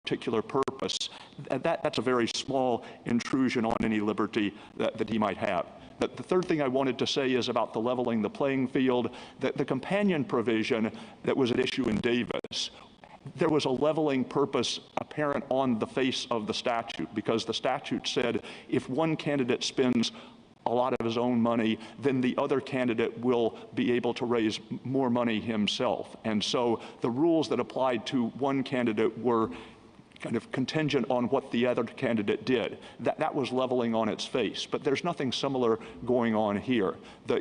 particular purpose, that's a very small intrusion on any liberty that he might have. The third thing I wanted to say is about the leveling the playing field. The companion provision that was at issue in Davis, there was a leveling purpose apparent on the face of the statute, because the statute said if one candidate spends a lot of his own money, then the other candidate will be able to raise more money himself. And so the rules that applied to one candidate were kind of contingent on what the other candidate did. That was leveling on its face. But there's nothing similar going on here.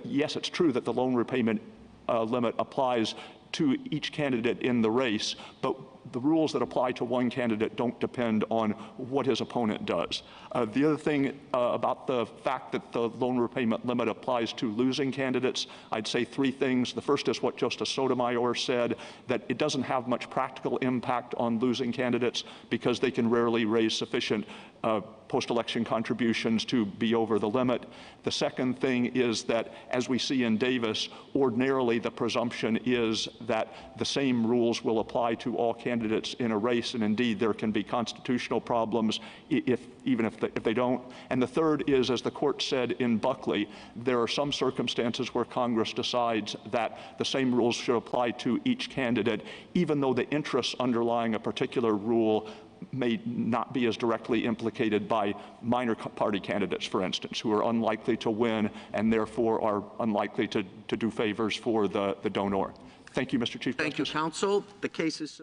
Yes, it's true that the loan repayment limit applies to each candidate in the race, but the rules that apply to one candidate don't depend on what his opponent does. The other thing about the fact that the loan repayment limit applies to losing candidates, I'd say three things. The first is what Justice Sotomayor said, that it doesn't have much practical impact on losing candidates because they can rarely raise sufficient post-election contributions to be over the limit. The second thing is that, as we see in Davis, ordinarily the presumption is that the same rules will apply to all candidates in a race, and indeed there can be constitutional problems even if they don't. And the third is, as the court said in Buckley, there are some circumstances where Congress decides that the same rules should apply to each candidate, even though the interests underlying a particular rule may not be as directly implicated by minor party candidates, for instance, who are unlikely to win and therefore are unlikely to do favors for the donor. Thank you, Mr. Chief Justice. Thank you, counsel. The case is...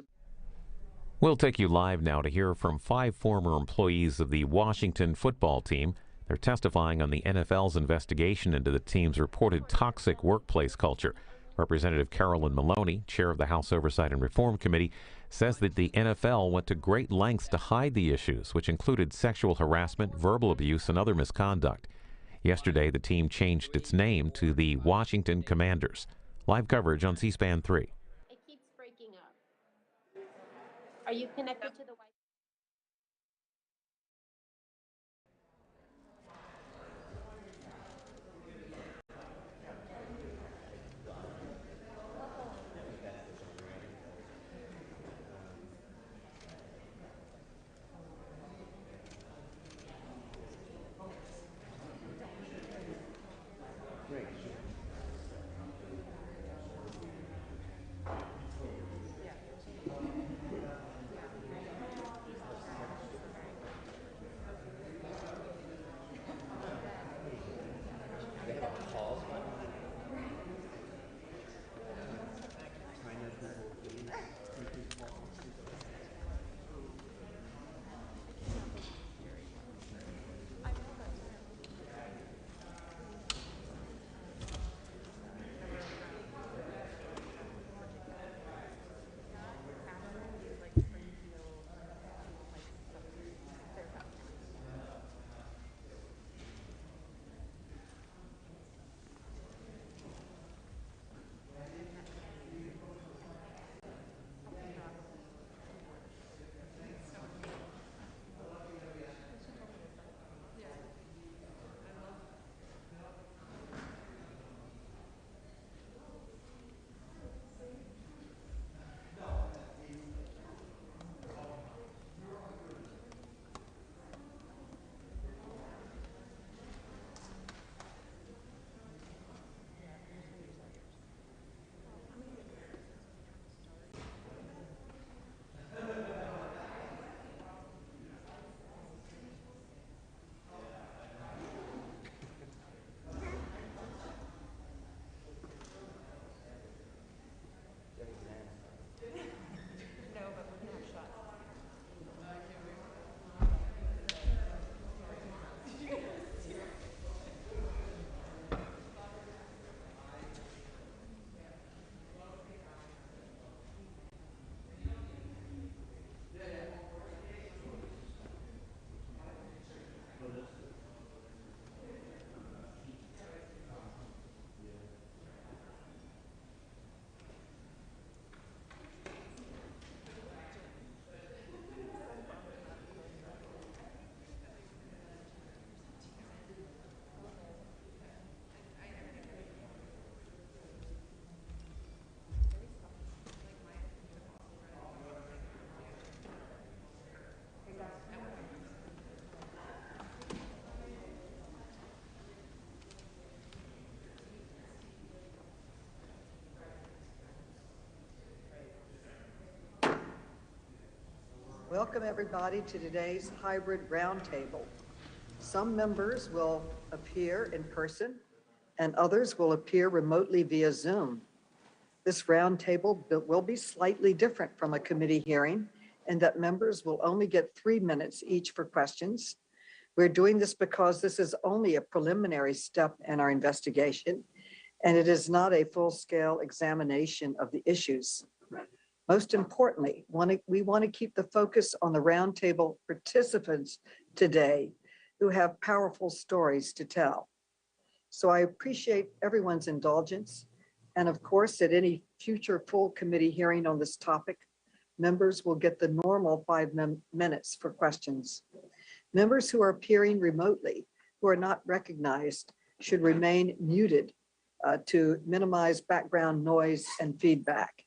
We'll take you live now to hear from 5 former employees of the Washington football team. They're testifying on the NFL's investigation into the team's reported toxic workplace culture. Representative Carolyn Maloney, chair of the House Oversight and Reform Committee, says that the NFL went to great lengths to hide the issues, which included sexual harassment, verbal abuse, and other misconduct. Yesterday, the team changed its name to the Washington Commanders. Live coverage on C-SPAN 3. It keeps breaking up. Are you connected to the Wi-Fi? Welcome everybody to today's hybrid roundtable. Some members will appear in person and others will appear remotely via Zoom. This roundtable will be slightly different from a committee hearing in that members will only get 3 minutes each for questions. We're doing this because this is only a preliminary step in our investigation, and it is not a full-scale examination of the issues. Most importantly, we want to keep the focus on the roundtable participants today who have powerful stories to tell. So I appreciate everyone's indulgence. And of course, at any future full committee hearing on this topic, members will get the normal 5 minutes for questions. Members who are appearing remotely, who are not recognized, should remain muted to minimize background noise and feedback.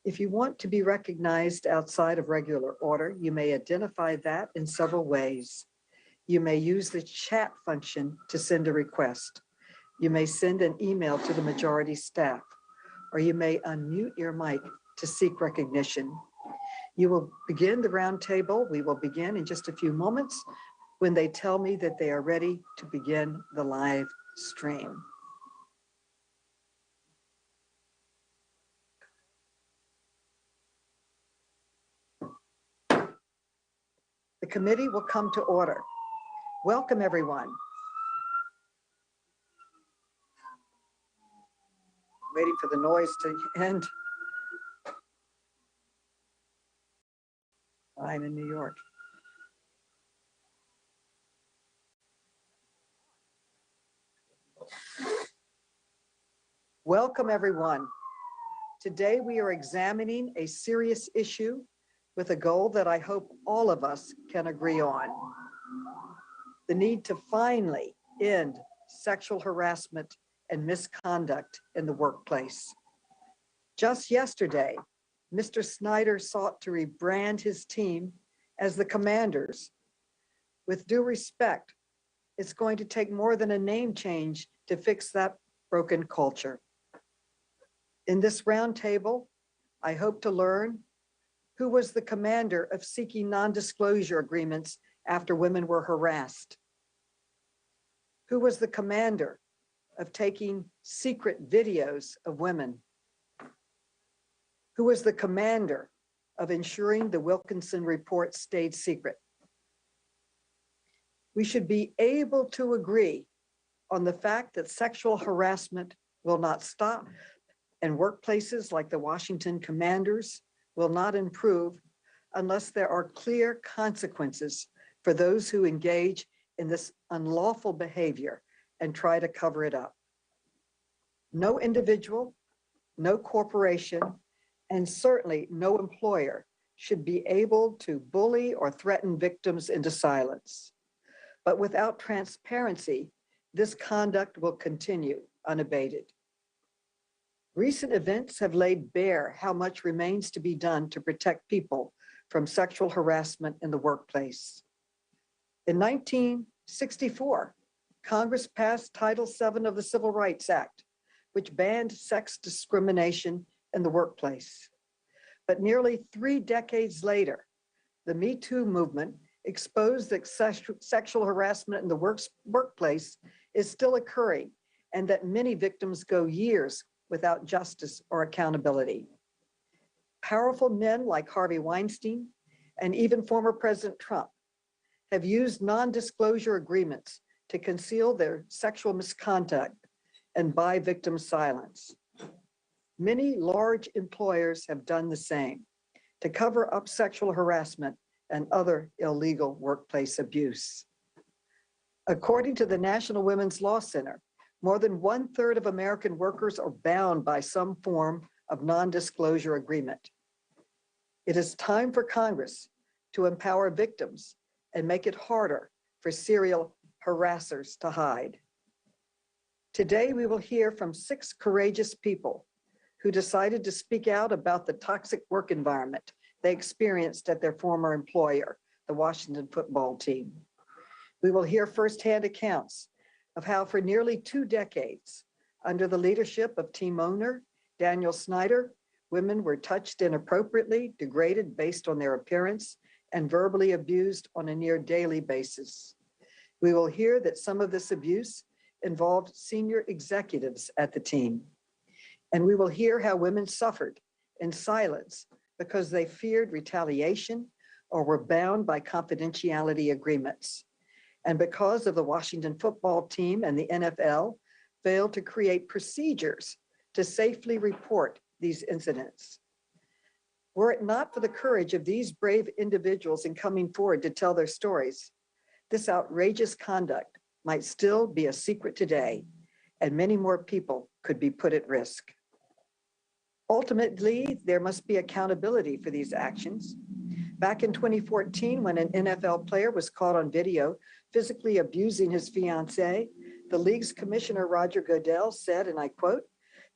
If you want to be recognized outside of regular order, you may identify that in several ways. You may use the chat function to send a request. You may send an email to the majority staff, or you may unmute your mic to seek recognition. You will begin the roundtable. We will begin in just a few moments when they tell me that they are ready to begin the live stream. The committee will come to order. Welcome, everyone. Waiting for the noise to end. I'm in New York. Welcome, everyone. Today we are examining a serious issue with a goal that I hope all of us can agree on. The need to finally end sexual harassment and misconduct in the workplace. Just yesterday, Mr. Snyder sought to rebrand his team as the Commanders. With due respect, it's going to take more than a name change to fix that broken culture. In this roundtable, I hope to learn who was the commander of seeking non-disclosure agreements after women were harassed? Who was the commander of taking secret videos of women? Who was the commander of ensuring the Wilkinson report stayed secret? We should be able to agree on the fact that sexual harassment will not stop, and workplaces like the Washington Commanders will not improve unless there are clear consequences for those who engage in this unlawful behavior and try to cover it up. No individual, no corporation, and certainly no employer should be able to bully or threaten victims into silence. But without transparency, this conduct will continue unabated. Recent events have laid bare how much remains to be done to protect people from sexual harassment in the workplace. In 1964, Congress passed Title VII of the Civil Rights Act, which banned sex discrimination in the workplace. But nearly 3 decades later, the Me Too movement exposed that sexual harassment in the workplace is still occurring, and that many victims go years without justice or accountability. Powerful men like Harvey Weinstein and even former President Trump have used non-disclosure agreements to conceal their sexual misconduct and buy victim silence. Many large employers have done the same to cover up sexual harassment and other illegal workplace abuse. According to the National Women's Law Center, more than 1/3 of American workers are bound by some form of non-disclosure agreement. It is time for Congress to empower victims and make it harder for serial harassers to hide. Today, we will hear from 6 courageous people who decided to speak out about the toxic work environment they experienced at their former employer, the Washington football team. We will hear firsthand accounts of how for nearly 2 decades, under the leadership of team owner Daniel Snyder, women were touched inappropriately, degraded based on their appearance, and verbally abused on a near daily basis. We will hear that some of this abuse involved senior executives at the team. And we will hear how women suffered in silence because they feared retaliation or were bound by confidentiality agreements. And because of the Washington football team and the NFL failed to create procedures to safely report these incidents. Were it not for the courage of these brave individuals in coming forward to tell their stories, this outrageous conduct might still be a secret today, and many more people could be put at risk. Ultimately, there must be accountability for these actions. Back in 2014, when an NFL player was caught on video physically abusing his fiancée, the league's commissioner, Roger Goodell, said, and I quote,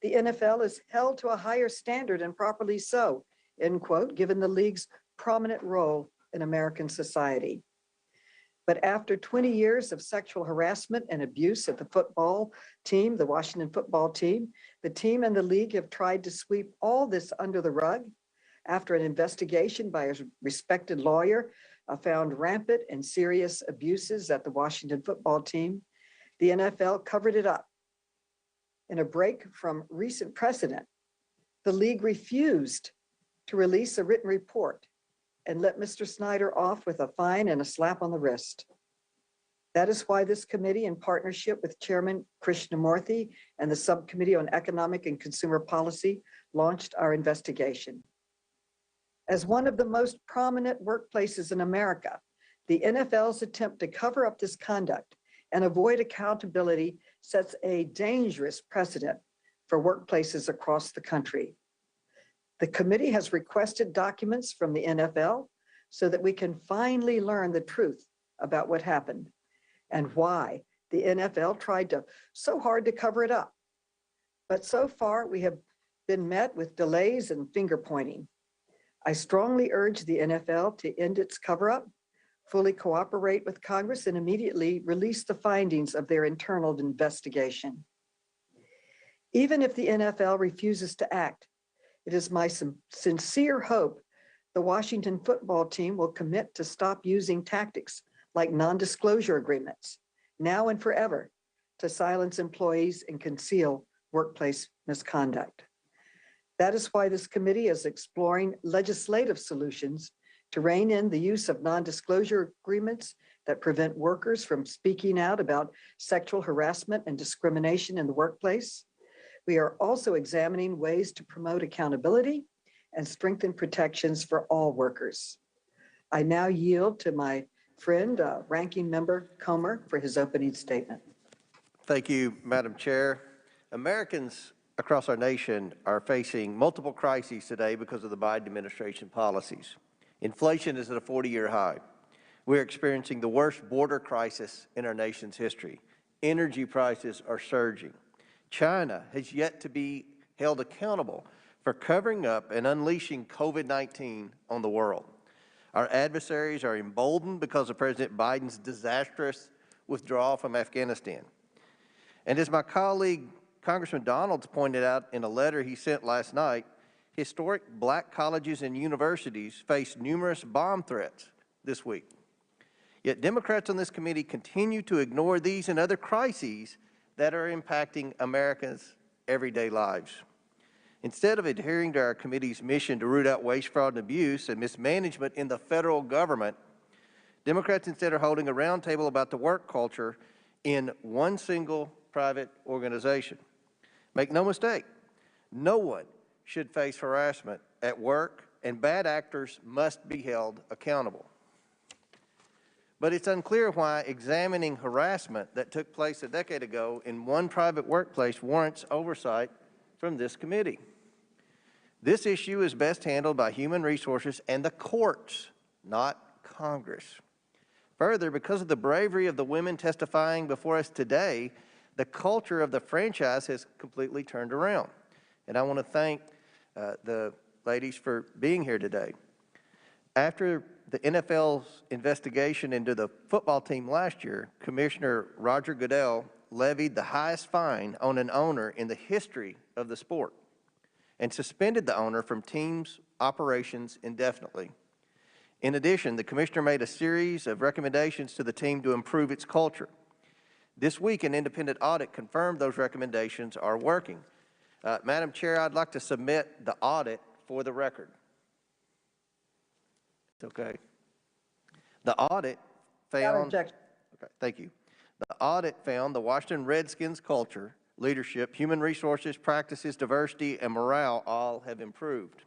"The NFL is held to a higher standard and properly so," end quote, given the league's prominent role in American society. But after 20 years of sexual harassment and abuse at the football team, the Washington football team, the team and the league have tried to sweep all this under the rug. After an investigation by a respected lawyer found rampant and serious abuses at the Washington football team, the NFL covered it up. In a break from recent precedent, the league refused to release a written report and let Mr. Snyder off with a fine and a slap on the wrist. That is why this committee, in partnership with Chairman Krishnamurthy and the Subcommittee on Economic and Consumer Policy, launched our investigation. As one of the most prominent workplaces in America, the NFL's attempt to cover up this conduct and avoid accountability sets a dangerous precedent for workplaces across the country. The committee has requested documents from the NFL so that we can finally learn the truth about what happened and why the NFL tried so hard to cover it up. But so far, we have been met with delays and finger pointing. I strongly urge the NFL to end its cover-up, fully cooperate with Congress, and immediately release the findings of their internal investigation. Even if the NFL refuses to act, it is my sincere hope the Washington football team will commit to stop using tactics like non-disclosure agreements, now and forever, to silence employees and conceal workplace misconduct. That is why this committee is exploring legislative solutions to rein in the use of non-disclosure agreements that prevent workers from speaking out about sexual harassment and discrimination in the workplace. We are also examining ways to promote accountability and strengthen protections for all workers. I now yield to my friend, Ranking Member Comer, for his opening statement. Thank you, Madam Chair. Americans across our nation are facing multiple crises today because of the Biden administration policies. Inflation is at a 40-year high. We're experiencing the worst border crisis in our nation's history. Energy prices are surging. China has yet to be held accountable for covering up and unleashing COVID-19 on the world. Our adversaries are emboldened because of President Biden's disastrous withdrawal from Afghanistan. And as my colleague, Congressman Donalds, pointed out in a letter he sent last night, historic black colleges and universities face numerous bomb threats this week. Yet Democrats on this committee continue to ignore these and other crises that are impacting Americans' everyday lives. Instead of adhering to our committee's mission to root out waste, fraud, and abuse and mismanagement in the federal government, Democrats instead are holding a roundtable about the work culture in one single private organization. Make no mistake, no one should face harassment at work, and bad actors must be held accountable. But it's unclear why examining harassment that took place a decade ago in one private workplace warrants oversight from this committee. This issue is best handled by human resources and the courts, not Congress. Further, because of the bravery of the women testifying before us today, the culture of the franchise has completely turned around. And I want to thank the ladies for being here today. After the NFL's investigation into the football team last year, Commissioner Roger Goodell levied the highest fine on an owner in the history of the sport. and suspended the owner from team's operations indefinitely. In addition, the commissioner made a series of recommendations to the team to improve its culture. This week, an independent audit confirmed those recommendations are working. Madam Chair, I'd like to submit the audit for the record. It's okay. The audit found, okay, thank you. The audit found the Washington Redskins culture, leadership, human resources, practices, diversity, and morale all have improved.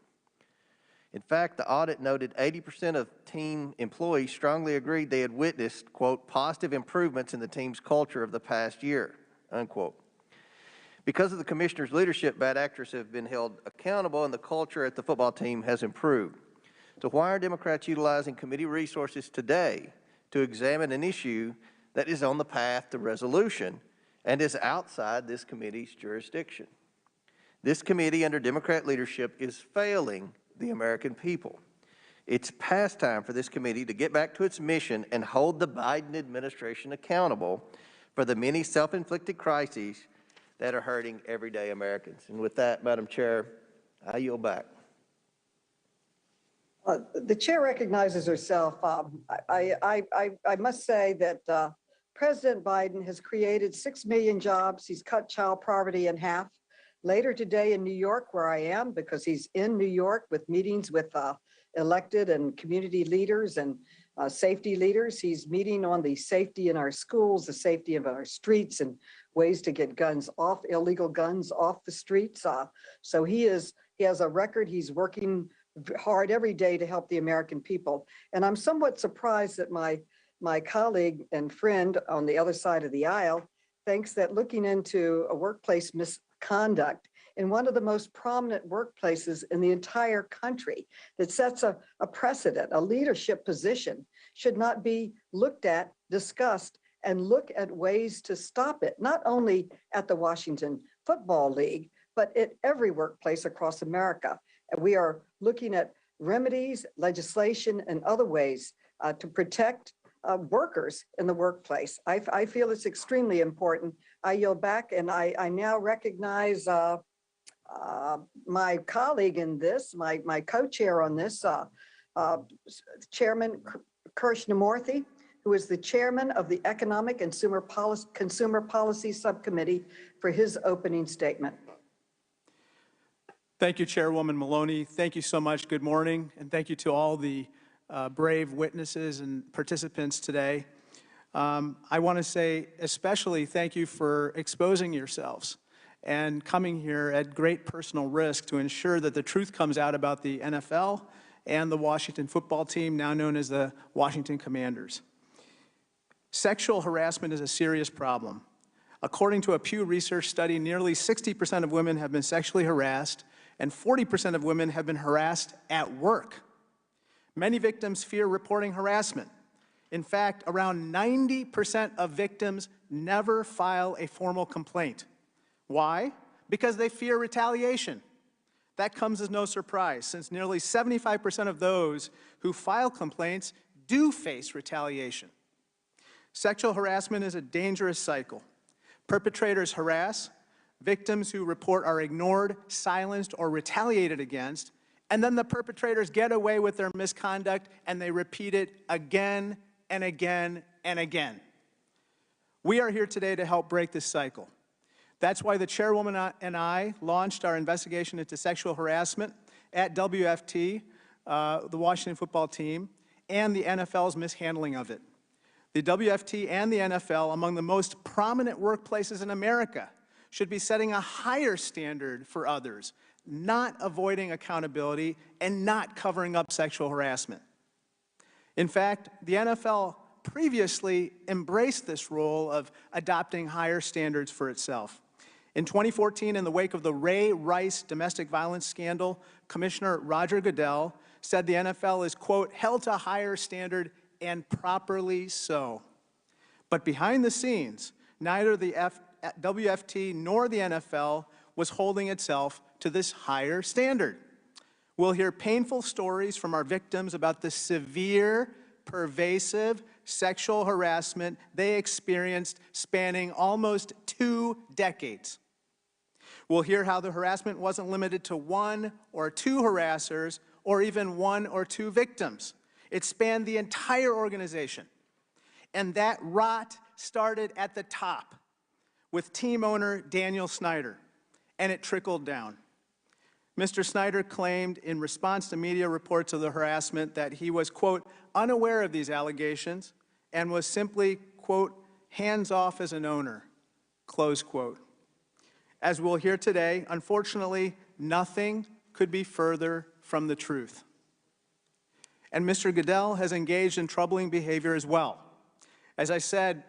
In fact, the audit noted 80% of team employees strongly agreed they had witnessed, quote, positive improvements in the team's culture of the past year, unquote. Because of the commissioner's leadership, bad actors have been held accountable and the culture at the football team has improved. So why are Democrats utilizing committee resources today to examine an issue that is on the path to resolution and is outside this committee's jurisdiction? This committee under Democrat leadership is failing the American people. It's past time for this committee to get back to its mission and hold the Biden administration accountable for the many self-inflicted crises that are hurting everyday Americans. And with that, Madam Chair, I yield back. The chair recognizes herself. I must say that President Biden has created 6 million jobs. He's cut child poverty in half. Later today in New York, where I am, because he's in New York with meetings with elected and community leaders and safety leaders, he's meeting on the safety in our schools, the safety of our streets, and ways to get guns off, illegal guns off the streets. So he has a record. He's working hard every day to help the American people. And I'm somewhat surprised that my colleague and friend on the other side of the aisle thinks that looking into a workplace misconduct in one of the most prominent workplaces in the entire country that sets a precedent, a leadership position, should not be looked at, discussed, and look at ways to stop it, not only at the Washington Football League, but at every workplace across America. And we are looking at remedies, legislation, and other ways to protect workers in the workplace. I feel it's extremely important. I yield back, and I now recognize my colleague in this, my co-chair on this, Chairman Krishnamurthy, who is the chairman of the Economic and Consumer Policy Subcommittee, for his opening statement. Thank you, Chairwoman Maloney. Thank you so much. Good morning, and thank you to all the brave witnesses and participants today. I want to say especially thank you for exposing yourselves and coming here at great personal risk to ensure that the truth comes out about the NFL and the Washington football team, now known as the Washington Commanders. Sexual harassment is a serious problem. According to a Pew Research study, nearly 60% of women have been sexually harassed, and 40% of women have been harassed at work. Many victims fear reporting harassment. In fact, around 90% of victims never file a formal complaint. Why? Because they fear retaliation. That comes as no surprise, since nearly 75% of those who file complaints do face retaliation. Sexual harassment is a dangerous cycle. Perpetrators harass, victims who report are ignored, silenced, or retaliated against, and then the perpetrators get away with their misconduct and they repeat it again and again and again. We are here today to help break this cycle. That's why the chairwoman and I launched our investigation into sexual harassment at WFT, the Washington football team, and the NFL's mishandling of it. The WFT and the NFL, among the most prominent workplaces in America, should be setting a higher standard for others, not avoiding accountability and not covering up sexual harassment. In fact, the NFL previously embraced this role of adopting higher standards for itself. In 2014, in the wake of the Ray Rice domestic violence scandal, Commissioner Roger Goodell said the NFL is, quote, held to a higher standard, and properly so. But behind the scenes, neither the WFT nor the NFL was holding itself to this higher standard. We'll hear painful stories from our victims about the severe, pervasive sexual harassment they experienced spanning almost 2 decades. We'll hear how the harassment wasn't limited to one or two harassers or even one or two victims. It spanned the entire organization. And that rot started at the top with team owner Daniel Snyder, and it trickled down. Mr. Snyder claimed in response to media reports of the harassment that he was, quote, unaware of these allegations and was simply, quote, hands off as an owner, close quote. As we'll hear today, unfortunately, nothing could be further from the truth. And Mr. Goodell has engaged in troubling behavior as well. As I said,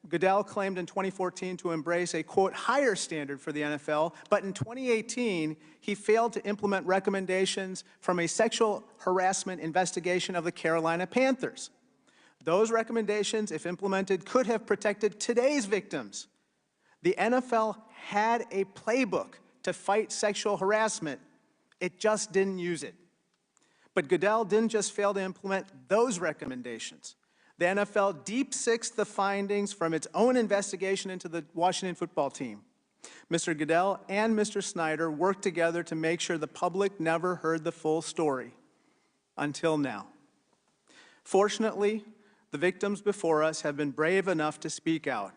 Goodell claimed in 2014 to embrace a, quote, higher standard for the NFL, but in 2018, he failed to implement recommendations from a sexual harassment investigation of the Carolina Panthers. Those recommendations, if implemented, could have protected today's victims. The NFL had a playbook to fight sexual harassment. It just didn't use it. But Goodell didn't just fail to implement those recommendations. The NFL deep-sixed the findings from its own investigation into the Washington football team. Mr. Goodell and Mr. Snyder worked together to make sure the public never heard the full story, until now. Fortunately, the victims before us have been brave enough to speak out.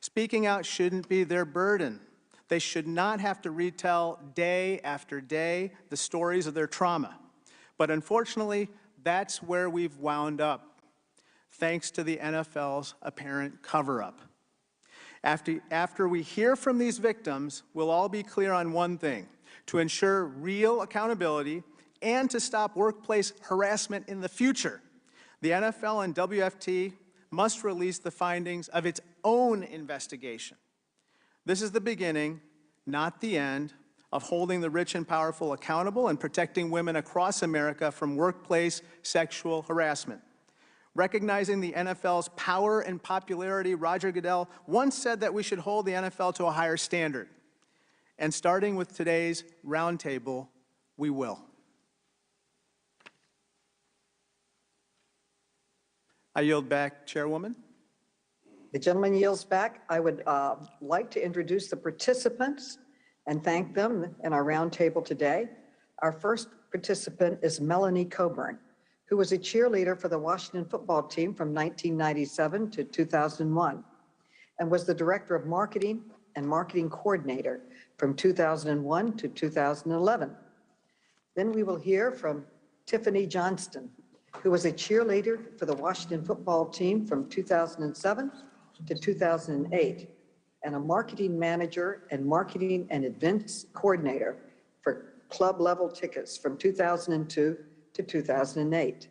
Speaking out shouldn't be their burden. They should not have to retell day after day the stories of their trauma. But unfortunately, that's where we've wound up, thanks to the NFL's apparent cover-up. After we hear from these victims, we'll all be clear on one thing: to ensure real accountability and to stop workplace harassment in the future, the NFL and WFT must release the findings of its own investigation. This is the beginning, not the end, of holding the rich and powerful accountable and protecting women across America from workplace sexual harassment. Recognizing the NFL's power and popularity, Roger Goodell once said that we should hold the NFL to a higher standard. And starting with today's roundtable, we will. I yield back, Chairwoman. The gentleman yields back. I would like to introduce the participants and thank them in our roundtable today. Our first participant is Melanie Coburn, who was a cheerleader for the Washington football team from 1997 to 2001, and was the director of marketing and marketing coordinator from 2001 to 2011. Then we will hear from Tiffany Johnston, who was a cheerleader for the Washington football team from 2007 to 2008, and a marketing manager and marketing and events coordinator for club level tickets from 2002 to 2008.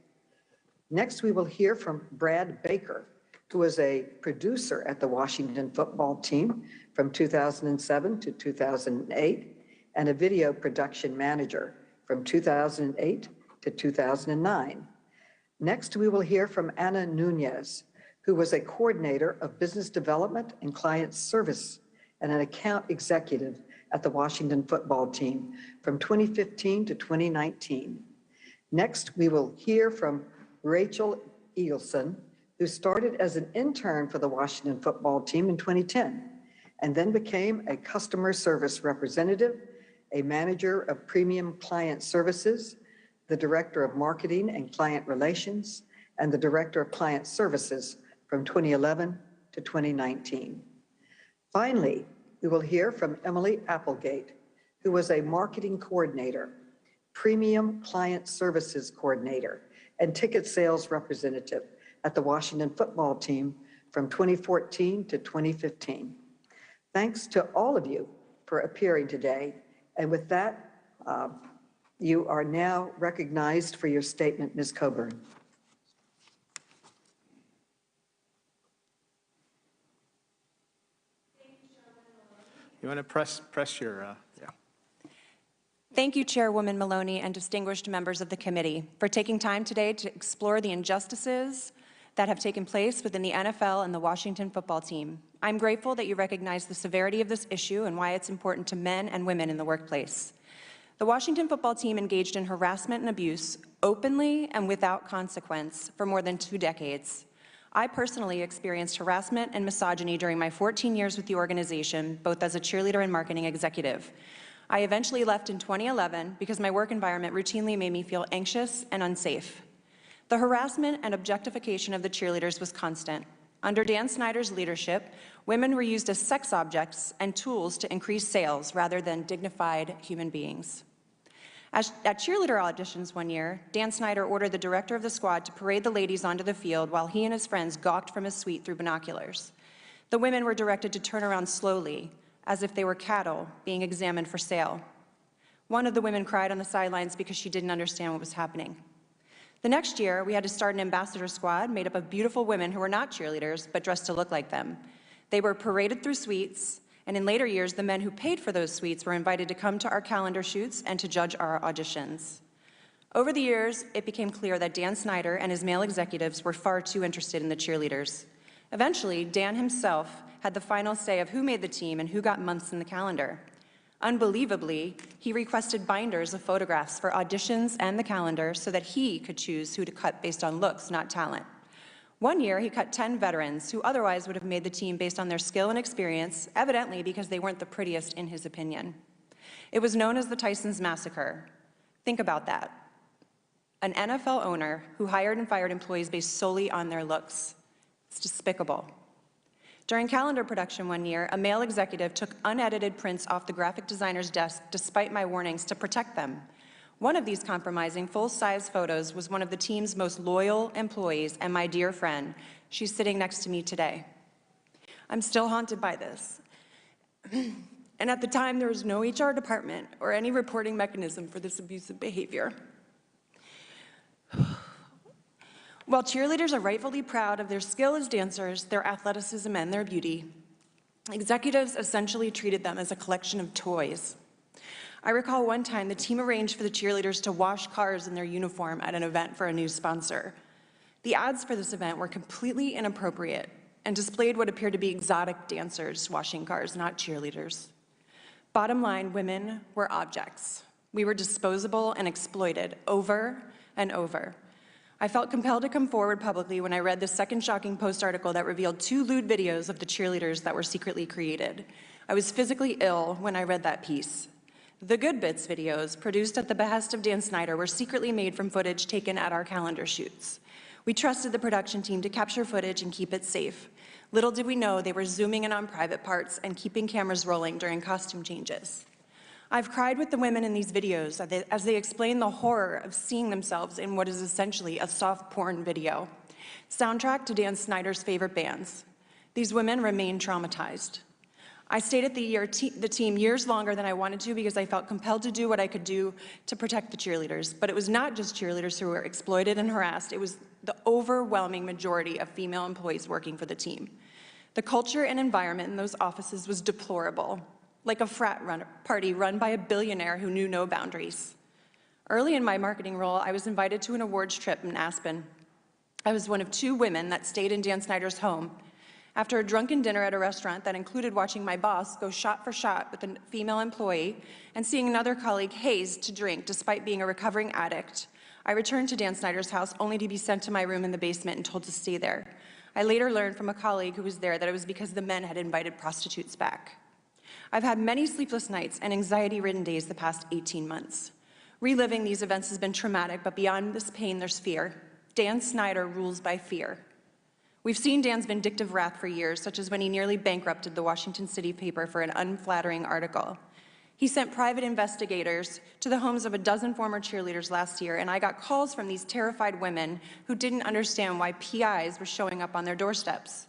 Next, we will hear from Brad Baker, who was a producer at the Washington football team from 2007 to 2008, and a video production manager from 2008 to 2009. Next, we will hear from Anna Nunes, who was a coordinator of business development and client service and an account executive at the Washington football team from 2015 to 2019. Next, we will hear from Rachel Eagleson, who started as an intern for the Washington football team in 2010, and then became a customer service representative, a manager of premium client services, the director of marketing and client relations, and the director of client services from 2011 to 2019. Finally, we will hear from Emily Applegate, who was a marketing coordinator, premium client services coordinator, and ticket sales representative at the Washington football team from 2014 to 2015. Thanks to all of you for appearing today. And with that, you are now recognized for your statement, Ms. Coburn. You want to press your, yeah. Thank you, Chairwoman Maloney and distinguished members of the committee, for taking time today to explore the injustices that have taken place within the NFL and the Washington football team. I'm grateful that you recognize the severity of this issue and why it's important to men and women in the workplace. The Washington football team engaged in harassment and abuse openly and without consequence for more than 2 decades. I personally experienced harassment and misogyny during my 14 years with the organization, both as a cheerleader and marketing executive. I eventually left in 2011 because my work environment routinely made me feel anxious and unsafe. The harassment and objectification of the cheerleaders was constant. Under Dan Snyder's leadership, women were used as sex objects and tools to increase sales rather than dignified human beings. At cheerleader auditions one year, Dan Snyder ordered the director of the squad to parade the ladies onto the field while he and his friends gawked from his suite through binoculars. The women were directed to turn around slowly, as if they were cattle being examined for sale. One of the women cried on the sidelines because she didn't understand what was happening. The next year, we had to start an ambassador squad made up of beautiful women who were not cheerleaders, but dressed to look like them. They were paraded through suites, and in later years, the men who paid for those suites were invited to come to our calendar shoots and to judge our auditions. Over the years, it became clear that Dan Snyder and his male executives were far too interested in the cheerleaders. Eventually, Dan himself had the final say of who made the team and who got months in the calendar. Unbelievably, he requested binders of photographs for auditions and the calendar so that he could choose who to cut based on looks, not talent. One year, he cut 10 veterans who otherwise would have made the team based on their skill and experience, evidently because they weren't the prettiest in his opinion. It was known as the Tyson's Massacre. Think about that. An NFL owner who hired and fired employees based solely on their looks. It's despicable. During calendar production one year, a male executive took unedited prints off the graphic designer's desk despite my warnings to protect them. One of these compromising full-size photos was one of the team's most loyal employees and my dear friend. She's sitting next to me today. I'm still haunted by this. And at the time, there was no HR department or any reporting mechanism for this abusive behavior. While cheerleaders are rightfully proud of their skill as dancers, their athleticism, and their beauty, executives essentially treated them as a collection of toys. I recall one time the team arranged for the cheerleaders to wash cars in their uniform at an event for a new sponsor. The ads for this event were completely inappropriate and displayed what appeared to be exotic dancers washing cars, not cheerleaders. Bottom line, women were objects. We were disposable and exploited over and over. I felt compelled to come forward publicly when I read the second shocking Post article that revealed 2 lewd videos of the cheerleaders that were secretly created. I was physically ill when I read that piece. The Good Bits videos, produced at the behest of Dan Snyder, were secretly made from footage taken at our calendar shoots. We trusted the production team to capture footage and keep it safe. Little did we know they were zooming in on private parts and keeping cameras rolling during costume changes. I've cried with the women in these videos as they explain the horror of seeing themselves in what is essentially a soft porn video, soundtrack to Dan Snyder's favorite bands. These women remain traumatized. I stayed at the team years longer than I wanted to because I felt compelled to do what I could do to protect the cheerleaders. But it was not just cheerleaders who were exploited and harassed. It was the overwhelming majority of female employees working for the team. The culture and environment in those offices was deplorable, like a frat party run by a billionaire who knew no boundaries. Early in my marketing role, I was invited to an awards trip in Aspen. I was one of 2 women that stayed in Dan Snyder's home. After a drunken dinner at a restaurant that included watching my boss go shot for shot with a female employee and seeing another colleague hazed to drink despite being a recovering addict, I returned to Dan Snyder's house only to be sent to my room in the basement and told to stay there. I later learned from a colleague who was there that it was because the men had invited prostitutes back. I've had many sleepless nights and anxiety-ridden days the past 18 months. Reliving these events has been traumatic, but beyond this pain, there's fear. Dan Snyder rules by fear. We've seen Dan's vindictive wrath for years, such as when he nearly bankrupted the Washington City paper for an unflattering article. He sent private investigators to the homes of a dozen former cheerleaders last year, and I got calls from these terrified women who didn't understand why PIs were showing up on their doorsteps.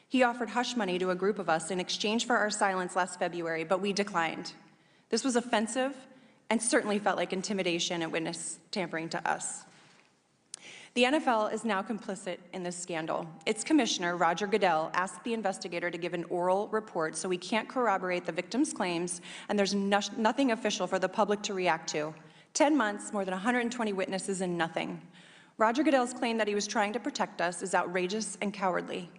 He offered hush money to a group of us in exchange for our silence last February, but we declined. This was offensive and certainly felt like intimidation and witness tampering to us. The NFL is now complicit in this scandal. Its commissioner, Roger Goodell, asked the investigator to give an oral report, so we can't corroborate the victim's claims, and there's nothing official for the public to react to. 10 months, more than 120 witnesses, and nothing. Roger Goodell's claim that he was trying to protect us is outrageous and cowardly.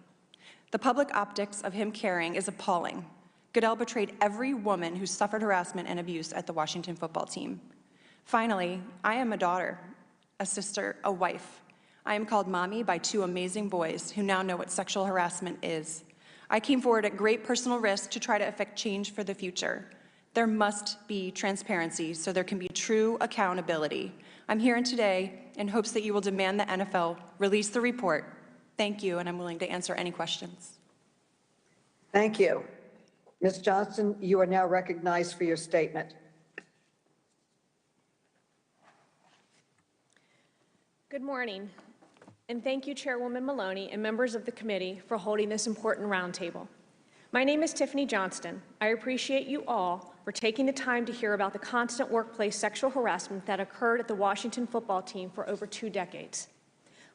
The public optics of him caring is appalling. Goodell betrayed every woman who suffered harassment and abuse at the Washington football team. Finally, I am a daughter, a sister, a wife. I am called mommy by two amazing boys who now know what sexual harassment is. I came forward at great personal risk to try to affect change for the future. There must be transparency so there can be true accountability. I'm here today in hopes that you will demand the NFL release the report. Thank you, and I'm willing to answer any questions. Thank you. Ms. Johnston, you are now recognized for your statement. Good morning, and thank you, Chairwoman Maloney and members of the committee for holding this important roundtable. My name is Tiffany Johnston. I appreciate you all for taking the time to hear about the constant workplace sexual harassment that occurred at the Washington football team for over 2 decades.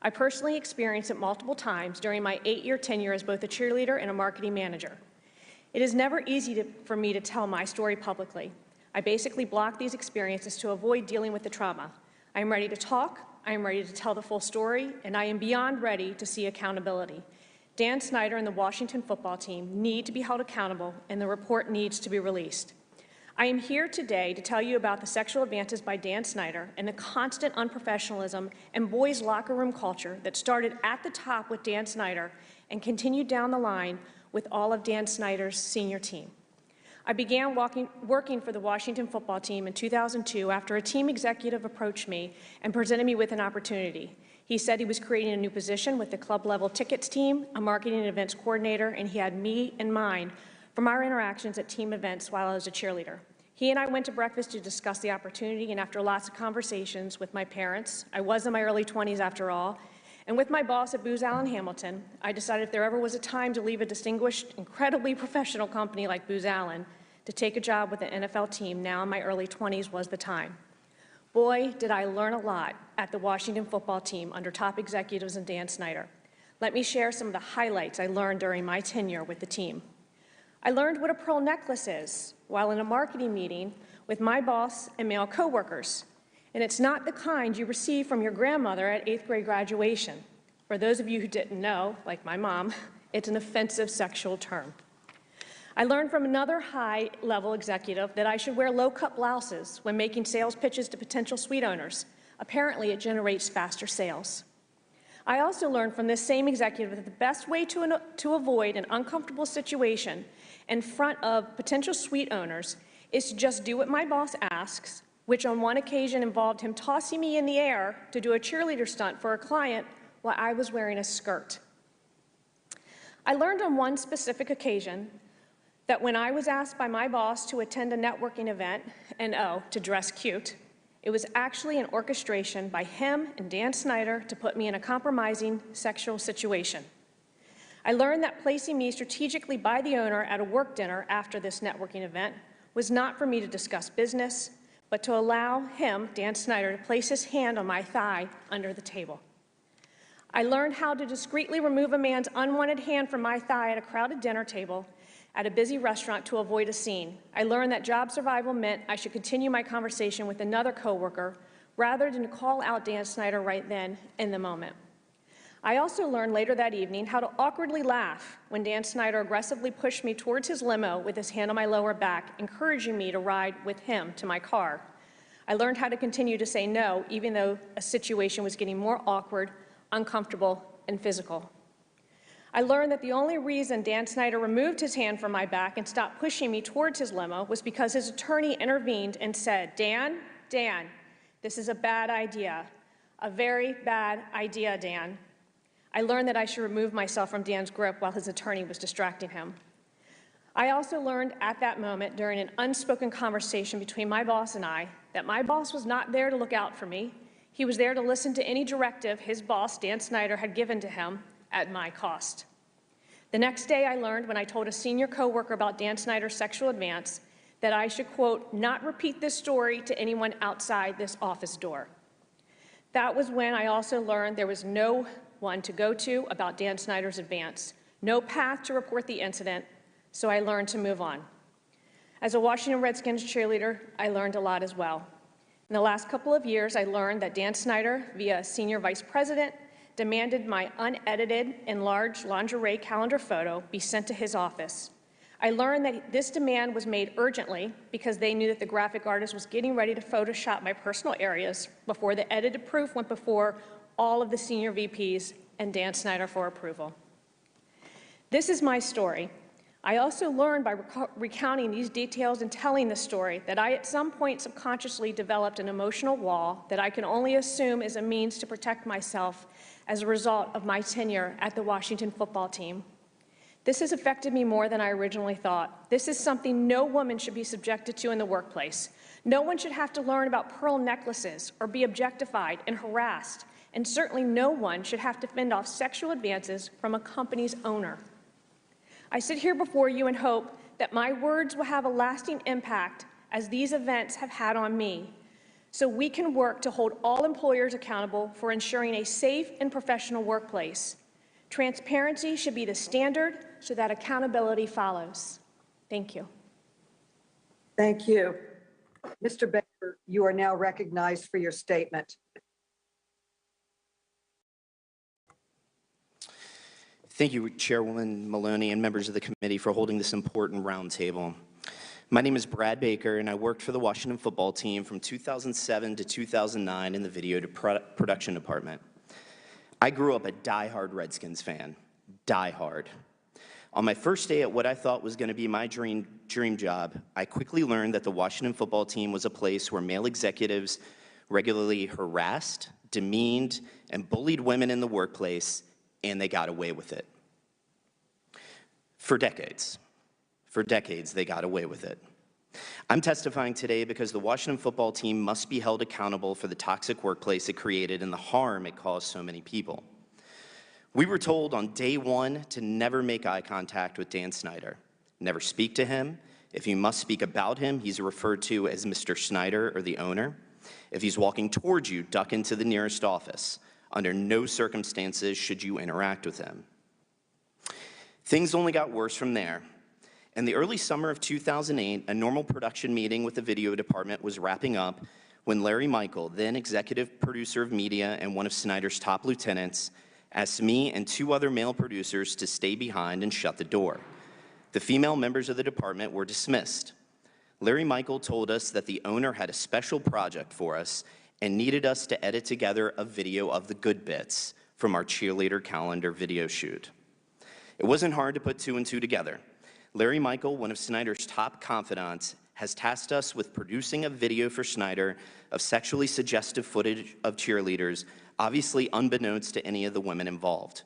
I personally experienced it multiple times during my 8-year tenure as both a cheerleader and a marketing manager. It is never easy for me to tell my story publicly. I basically block these experiences to avoid dealing with the trauma. I am ready to talk, I am ready to tell the full story, and I am beyond ready to see accountability. Dan Snyder and the Washington football team need to be held accountable, and the report needs to be released. I am here today to tell you about the sexual advances by Dan Snyder and the constant unprofessionalism and boys' locker room culture that started at the top with Dan Snyder and continued down the line with all of Dan Snyder's senior team. I began working for the Washington football team in 2002 after a team executive approached me and presented me with an opportunity. He said he was creating a new position with the club-level tickets team, a marketing and events coordinator, and he had me in mind from our interactions at team events while I was a cheerleader. He and I went to breakfast to discuss the opportunity, and after lots of conversations with my parents, I was in my early 20s after all, and with my boss at Booz Allen Hamilton, I decided if there ever was a time to leave a distinguished, incredibly professional company like Booz Allen to take a job with an NFL team now in my early 20s was the time. Boy, did I learn a lot at the Washington football team under top executives and Dan Snyder. Let me share some of the highlights I learned during my tenure with the team. I learned what a pearl necklace is while in a marketing meeting with my boss and male coworkers. And it's not the kind you receive from your grandmother at 8th grade graduation. For those of you who didn't know, like my mom, it's an offensive sexual term. I learned from another high-level executive that I should wear low-cut blouses when making sales pitches to potential suite owners. Apparently, it generates faster sales. I also learned from this same executive that the best way to avoid an uncomfortable situation in front of potential suite owners is to just do what my boss asks, which on one occasion involved him tossing me in the air to do a cheerleader stunt for a client while I was wearing a skirt. I learned on one specific occasion that when I was asked by my boss to attend a networking event, and to dress cute, it was actually an orchestration by him and Dan Snyder to put me in a compromising sexual situation. I learned that placing me strategically by the owner at a work dinner after this networking event was not for me to discuss business, but to allow him, Dan Snyder, to place his hand on my thigh under the table. I learned how to discreetly remove a man's unwanted hand from my thigh at a crowded dinner table at a busy restaurant to avoid a scene. I learned that job survival meant I should continue my conversation with another coworker rather than call out Dan Snyder right then in the moment. I also learned later that evening how to awkwardly laugh when Dan Snyder aggressively pushed me towards his limo with his hand on my lower back, encouraging me to ride with him to my car. I learned how to continue to say no, even though a situation was getting more awkward, uncomfortable, and physical. I learned that the only reason Dan Snyder removed his hand from my back and stopped pushing me towards his limo was because his attorney intervened and said, Dan, this is a bad idea. A very bad idea, Dan. I learned that I should remove myself from Dan's grip while his attorney was distracting him. I also learned at that moment during an unspoken conversation between my boss and I that my boss was not there to look out for me. He was there to listen to any directive his boss, Dan Snyder, had given to him at my cost. The next day I learned when I told a senior coworker about Dan Snyder's sexual advance that I should, quote, not repeat this story to anyone outside this office door. That was when I also learned there was no one to go to about Dan Snyder's advance, no path to report the incident, so I learned to move on. As a Washington Redskins cheerleader, I learned a lot as well. In the last couple of years, I learned that Dan Snyder, via senior vice president, demanded my unedited, enlarged lingerie calendar photo be sent to his office. I learned that this demand was made urgently because they knew that the graphic artist was getting ready to Photoshop my personal areas before the edited proof went before all of the senior VPs and Dan Snyder for approval. This is my story. I also learned by recounting these details and telling the story that I at some point subconsciously developed an emotional wall that I can only assume is a means to protect myself as a result of my tenure at the Washington football team. This has affected me more than I originally thought. This is something no woman should be subjected to in the workplace. No one should have to learn about pearl necklaces or be objectified and harassed, and certainly no one should have to fend off sexual advances from a company's owner. I sit here before you and hope that my words will have a lasting impact as these events have had on me, so we can work to hold all employers accountable for ensuring a safe and professional workplace. Transparency should be the standard so that accountability follows. Thank you. Thank you. Mr. Baker, you are now recognized for your statement. Thank you, Chairwoman Maloney and members of the committee for holding this important roundtable. My name is Brad Baker, and I worked for the Washington football team from 2007 to 2009 in the video production department. I grew up a diehard Redskins fan, diehard. On my first day at what I thought was going to be my dream job, I quickly learned that the Washington football team was a place where male executives regularly harassed, demeaned, and bullied women in the workplace, and they got away with it. For decades, they got away with it. I'm testifying today because the Washington football team must be held accountable for the toxic workplace it created and the harm it caused so many people. We were told on day one to never make eye contact with Dan Snyder, never speak to him. If you must speak about him, he's referred to as Mr. Snyder or the owner. If he's walking towards you, duck into the nearest office. Under no circumstances should you interact with him. Things only got worse from there. In the early summer of 2008, a normal production meeting with the video department was wrapping up when Larry Michael, then executive producer of media and one of Snyder's top lieutenants, asked me and two other male producers to stay behind and shut the door. The female members of the department were dismissed. Larry Michael told us that the owner had a special project for us and needed us to edit together a video of the good bits from our cheerleader calendar video shoot. It wasn't hard to put two and two together. Larry Michael, one of Snyder's top confidants, has tasked us with producing a video for Snyder of sexually suggestive footage of cheerleaders, obviously unbeknownst to any of the women involved.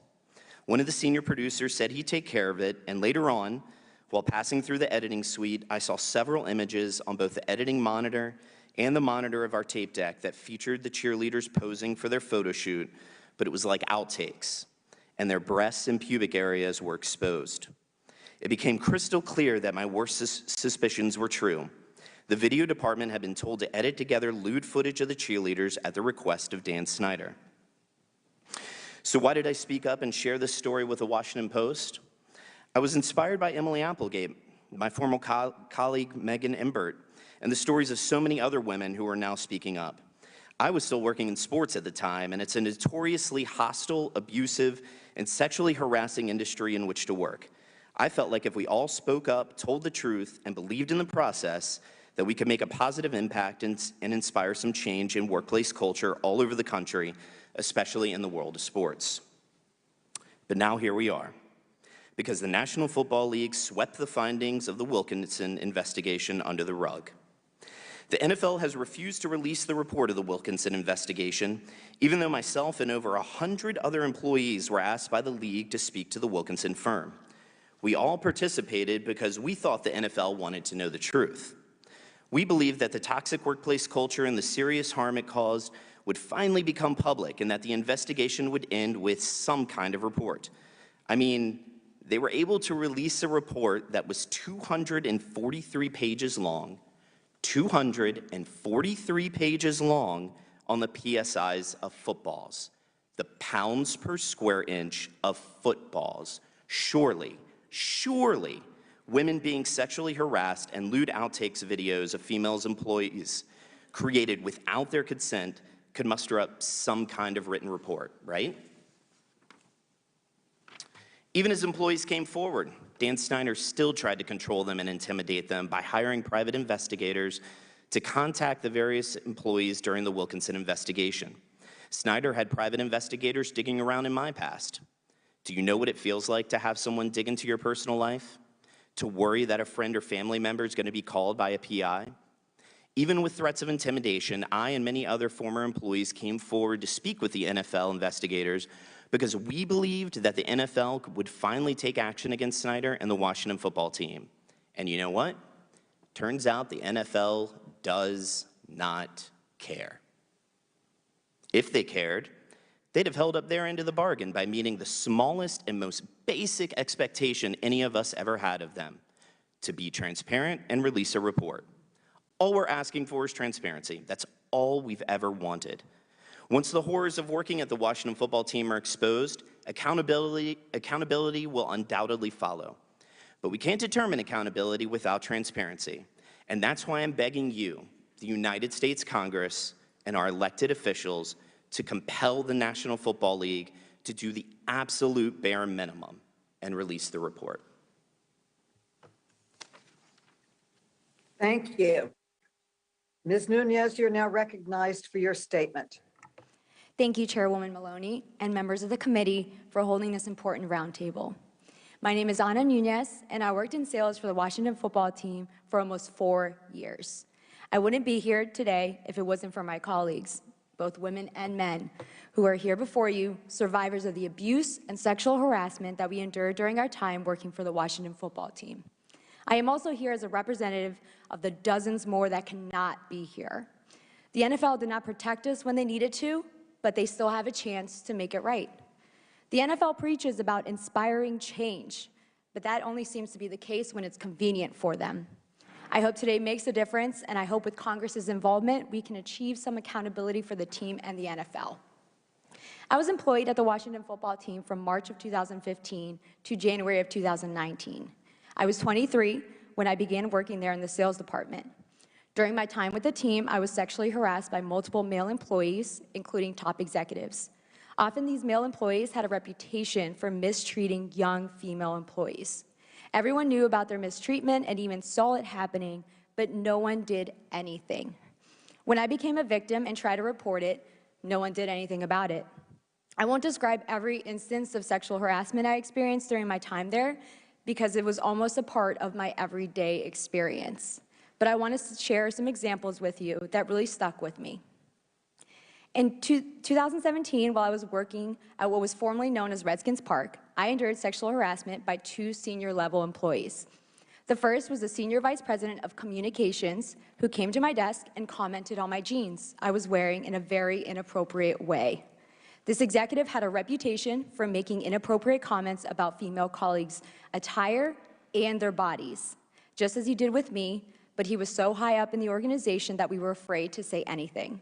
One of the senior producers said he'd take care of it, and later on, while passing through the editing suite, I saw several images on both the editing monitor and the monitor of our tape deck that featured the cheerleaders posing for their photo shoot, but it was like outtakes, and their breasts and pubic areas were exposed. It became crystal clear that my worst suspicions were true. The video department had been told to edit together lewd footage of the cheerleaders at the request of Dan Snyder. So why did I speak up and share this story with the Washington Post? I was inspired by Emily Applegate, my former colleague Megan Imbert, and the stories of so many other women who are now speaking up. I was still working in sports at the time, and it's a notoriously hostile, abusive, and sexually harassing industry in which to work. I felt like if we all spoke up, told the truth, and believed in the process, that we could make a positive impact and inspire some change in workplace culture all over the country, especially in the world of sports. But now here we are, because the National Football League swept the findings of the Wilkinson investigation under the rug. The NFL has refused to release the report of the Wilkinson investigation, even though myself and over 100 other employees were asked by the league to speak to the Wilkinson firm. We all participated because we thought the NFL wanted to know the truth. We believed that the toxic workplace culture and the serious harm it caused would finally become public and that the investigation would end with some kind of report. I mean, they were able to release a report that was 243 pages long, 243 pages long on the PSIs of footballs, the pounds per square inch of footballs. Surely, women being sexually harassed and lewd outtakes videos of female employees created without their consent could muster up some kind of written report, right? Even as employees came forward, Dan Snyder still tried to control them and intimidate them by hiring private investigators to contact the various employees during the Wilkinson investigation. Snyder had private investigators digging around in my past. Do you know what it feels like to have someone dig into your personal life? To worry that a friend or family member is going to be called by a PI? Even with threats of intimidation, I and many other former employees came forward to speak with the NFL investigators because we believed that the NFL would finally take action against Snyder and the Washington football team. And you know what? Turns out the NFL does not care. If they cared, they'd have held up their end of the bargain by meeting the smallest and most basic expectation any of us ever had of them: to be transparent and release a report. All we're asking for is transparency. That's all we've ever wanted. Once the horrors of working at the Washington football team are exposed, accountability will undoubtedly follow. But we can't determine accountability without transparency. And that's why I'm begging you, the United States Congress, and our elected officials to compel the National Football League to do the absolute bare minimum and release the report. Thank you. Ms. Nunes, you're now recognized for your statement. Thank you, Chairwoman Maloney and members of the committee for holding this important roundtable. My name is Ana Nunes, and I worked in sales for the Washington football team for almost 4 years. I wouldn't be here today if it wasn't for my colleagues, both women and men, who are here before you, survivors of the abuse and sexual harassment that we endured during our time working for the Washington football team. I am also here as a representative of the dozens more that cannot be here. The NFL did not protect us when they needed to, but they still have a chance to make it right. The NFL preaches about inspiring change, but that only seems to be the case when it's convenient for them. I hope today makes a difference, and I hope with Congress's involvement, we can achieve some accountability for the team and the NFL. I was employed at the Washington football team from March of 2015 to January of 2019. I was 23 when I began working there in the sales department. During my time with the team, I was sexually harassed by multiple male employees, including top executives. Often these male employees had a reputation for mistreating young female employees. Everyone knew about their mistreatment and even saw it happening, but no one did anything. When I became a victim and tried to report it, no one did anything about it. I won't describe every instance of sexual harassment I experienced during my time there, because it was almost a part of my everyday experience. But I want to share some examples with you that really stuck with me. In 2017, while I was working at what was formerly known as Redskins Park, I endured sexual harassment by 2 senior-level employees. The first was the Senior Vice President of Communications, who came to my desk and commented on my jeans I was wearing in a very inappropriate way. This executive had a reputation for making inappropriate comments about female colleagues' attire and their bodies, just as he did with me, but he was so high up in the organization that we were afraid to say anything.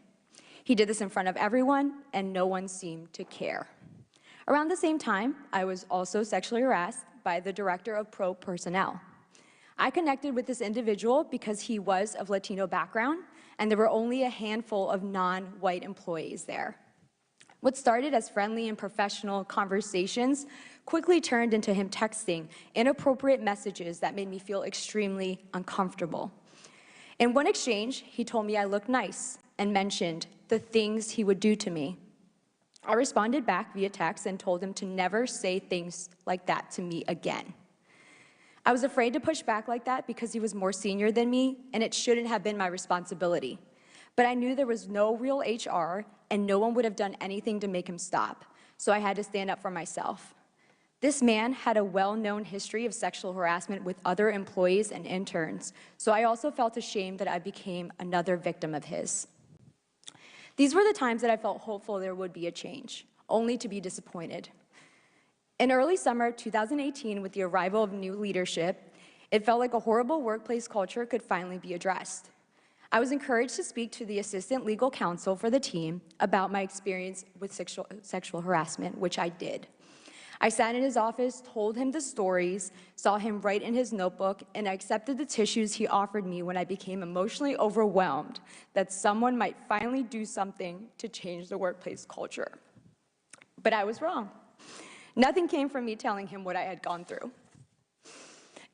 He did this in front of everyone, and no one seemed to care. Around the same time, I was also sexually harassed by the Director of Pro Personnel. I connected with this individual because he was of Latino background, and there were only a handful of non-white employees there. What started as friendly and professional conversations quickly turned into him texting inappropriate messages that made me feel extremely uncomfortable. In one exchange, he told me I looked nice and mentioned the things he would do to me. I responded back via text and told him to never say things like that to me again. I was afraid to push back like that because he was more senior than me, and it shouldn't have been my responsibility. But I knew there was no real HR, and no one would have done anything to make him stop, so I had to stand up for myself. This man had a well-known history of sexual harassment with other employees and interns, so I also felt ashamed that I became another victim of his. These were the times that I felt hopeful there would be a change, only to be disappointed. In early summer 2018, with the arrival of new leadership, it felt like a horrible workplace culture could finally be addressed. I was encouraged to speak to the assistant legal counsel for the team about my experience with sexual harassment, which I did. I sat in his office, told him the stories, saw him write in his notebook, and I accepted the tissues he offered me when I became emotionally overwhelmed that someone might finally do something to change the workplace culture. But I was wrong. Nothing came from me telling him what I had gone through.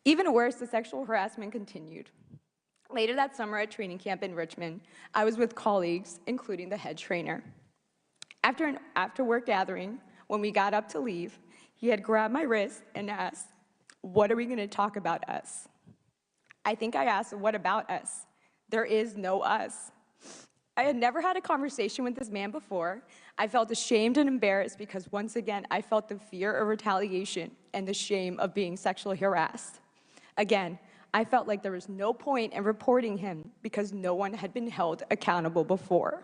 Even worse, the sexual harassment continued. Later that summer at training camp in Richmond, I was with colleagues, including the head trainer. After an after-work gathering, when we got up to leave, he had grabbed my wrist and asked, "What are we going to talk about us?" I think I asked, "What about us?" There is no us. I had never had a conversation with this man before. I felt ashamed and embarrassed because once again, I felt the fear of retaliation and the shame of being sexually harassed. Again, I felt like there was no point in reporting him because no one had been held accountable before.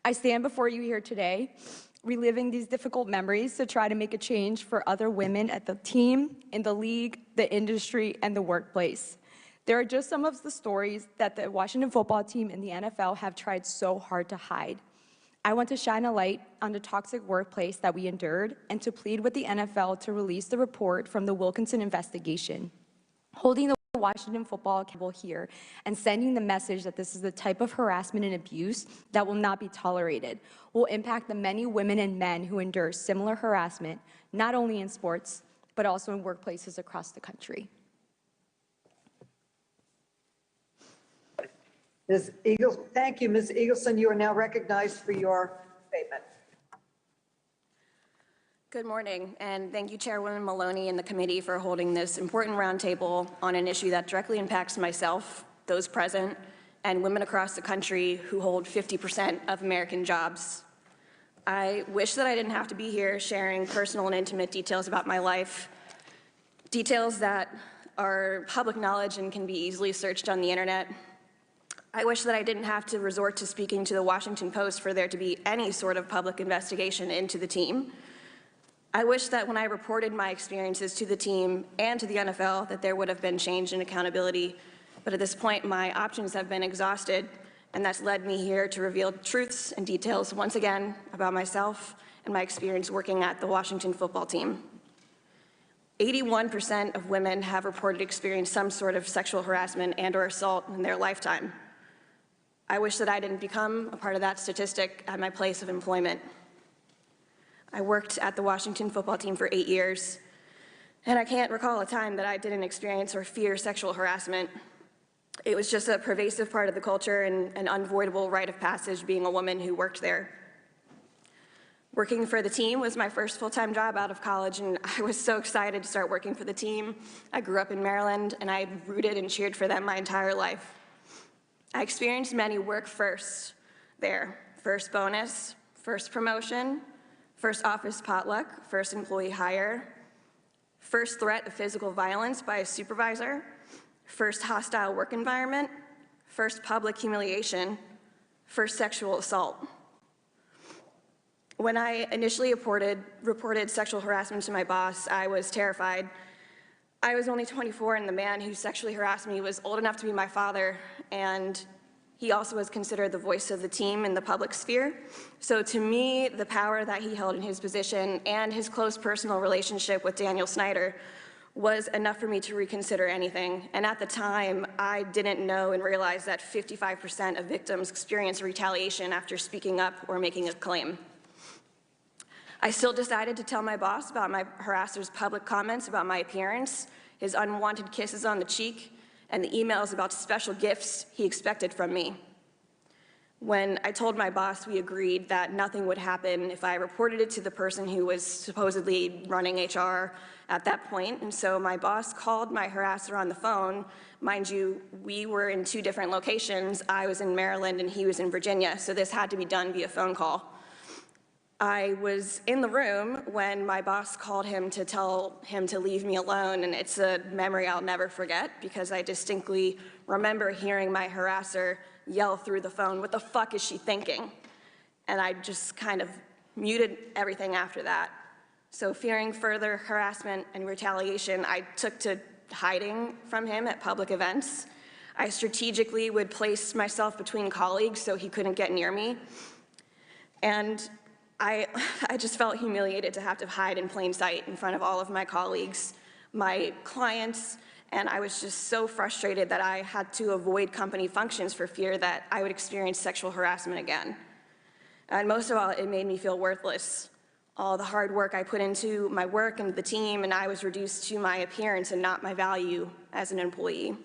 I stand before you here today, reliving these difficult memories to try to make a change for other women at the team, in the league, the industry, and the workplace. There are just some of the stories that the Washington football team and the NFL have tried so hard to hide. I want to shine a light on the toxic workplace that we endured and to plead with the NFL to release the report from the Wilkinson investigation. Holding the Washington football accountable here and sending the message that this is the type of harassment and abuse that will not be tolerated will impact the many women and men who endure similar harassment, not only in sports, but also in workplaces across the country. Ms. Eagleson, thank you, Ms. Eagleson. You are now recognized for your statement. Good morning, and thank you, Chairwoman Maloney and the committee for holding this important roundtable on an issue that directly impacts myself, those present, and women across the country who hold 50% of American jobs. I wish that I didn't have to be here sharing personal and intimate details about my life, details that are public knowledge and can be easily searched on the internet. I wish that I didn't have to resort to speaking to the Washington Post for there to be any sort of public investigation into the team. I wish that when I reported my experiences to the team and to the NFL that there would have been change and accountability, but at this point my options have been exhausted, and that's led me here to reveal truths and details once again about myself and my experience working at the Washington football team. 81% of women have reported experiencing some sort of sexual harassment and/or assault in their lifetime. I wish that I didn't become a part of that statistic at my place of employment. I worked at the Washington football team for 8 years, and I can't recall a time that I didn't experience or fear sexual harassment. It was just a pervasive part of the culture and an unavoidable rite of passage being a woman who worked there. Working for the team was my first full-time job out of college, and I was so excited to start working for the team. I grew up in Maryland, and I rooted and cheered for them my entire life. I experienced many work firsts there. First bonus, first promotion, first office potluck, first employee hire, first threat of physical violence by a supervisor, first hostile work environment, first public humiliation, first sexual assault. When I initially reported sexual harassment to my boss, I was terrified. I was only 24, and the man who sexually harassed me was old enough to be my father, and he also was considered the voice of the team in the public sphere. So to me, the power that he held in his position and his close personal relationship with Snyder was enough for me to reconsider anything. And at the time, I didn't know and realize that 55% of victims experience retaliation after speaking up or making a claim. I still decided to tell my boss about my harasser's public comments about my appearance, his unwanted kisses on the cheek, and the emails about special gifts he expected from me. When I told my boss, we agreed that nothing would happen if I reported it to the person who was supposedly running HR at that point. And so my boss called my harasser on the phone. Mind you, we were in 2 different locations. I was in Maryland and he was in Virginia, so this had to be done via phone call. I was in the room when my boss called him to tell him to leave me alone, and it's a memory I'll never forget because I distinctly remember hearing my harasser yell through the phone, "What the fuck is she thinking?" And I just kind of muted everything after that. So fearing further harassment and retaliation, I took to hiding from him at public events. I strategically would place myself between colleagues so he couldn't get near me. And I just felt humiliated to have to hide in plain sight in front of all of my colleagues, my clients, and I was just so frustrated that I had to avoid company functions for fear that I would experience sexual harassment again. And most of all, it made me feel worthless. All the hard work I put into my work and the team, and I was reduced to my appearance and not my value as an employee.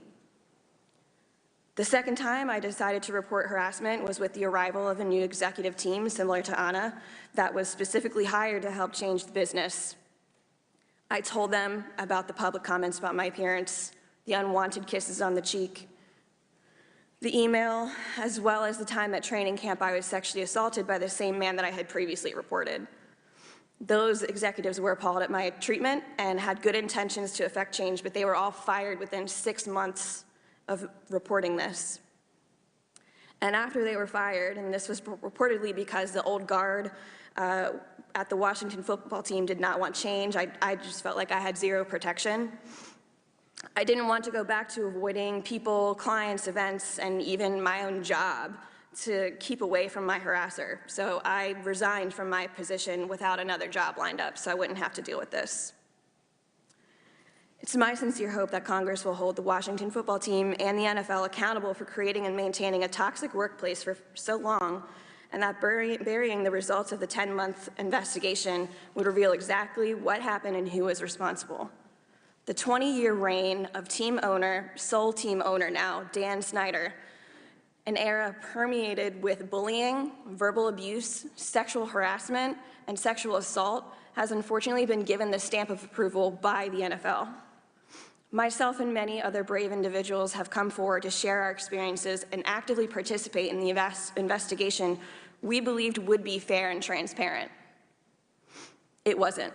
The second time I decided to report harassment was with the arrival of a new executive team similar to Anna that was specifically hired to help change the business. I told them about the public comments about my appearance, the unwanted kisses on the cheek, the email, as well as the time at training camp I was sexually assaulted by the same man that I had previously reported. Those executives were appalled at my treatment and had good intentions to effect change, but they were all fired within 6 months of reporting this. And after they were fired, and this was reportedly because the old guard at the Washington football team did not want change, I just felt like I had zero protection. I didn't want to go back to avoiding people, clients, events, and even my own job to keep away from my harasser. So I resigned from my position without another job lined up so I wouldn't have to deal with this. It's my sincere hope that Congress will hold the Washington football team and the NFL accountable for creating and maintaining a toxic workplace for so long, and that burying the results of the 10-month investigation would reveal exactly what happened and who was responsible. The 20-year reign of team owner, sole team owner now, Dan Snyder, an era permeated with bullying, verbal abuse, sexual harassment, and sexual assault, has unfortunately been given the stamp of approval by the NFL. Myself and many other brave individuals have come forward to share our experiences and actively participate in the investigation we believed would be fair and transparent. It wasn't.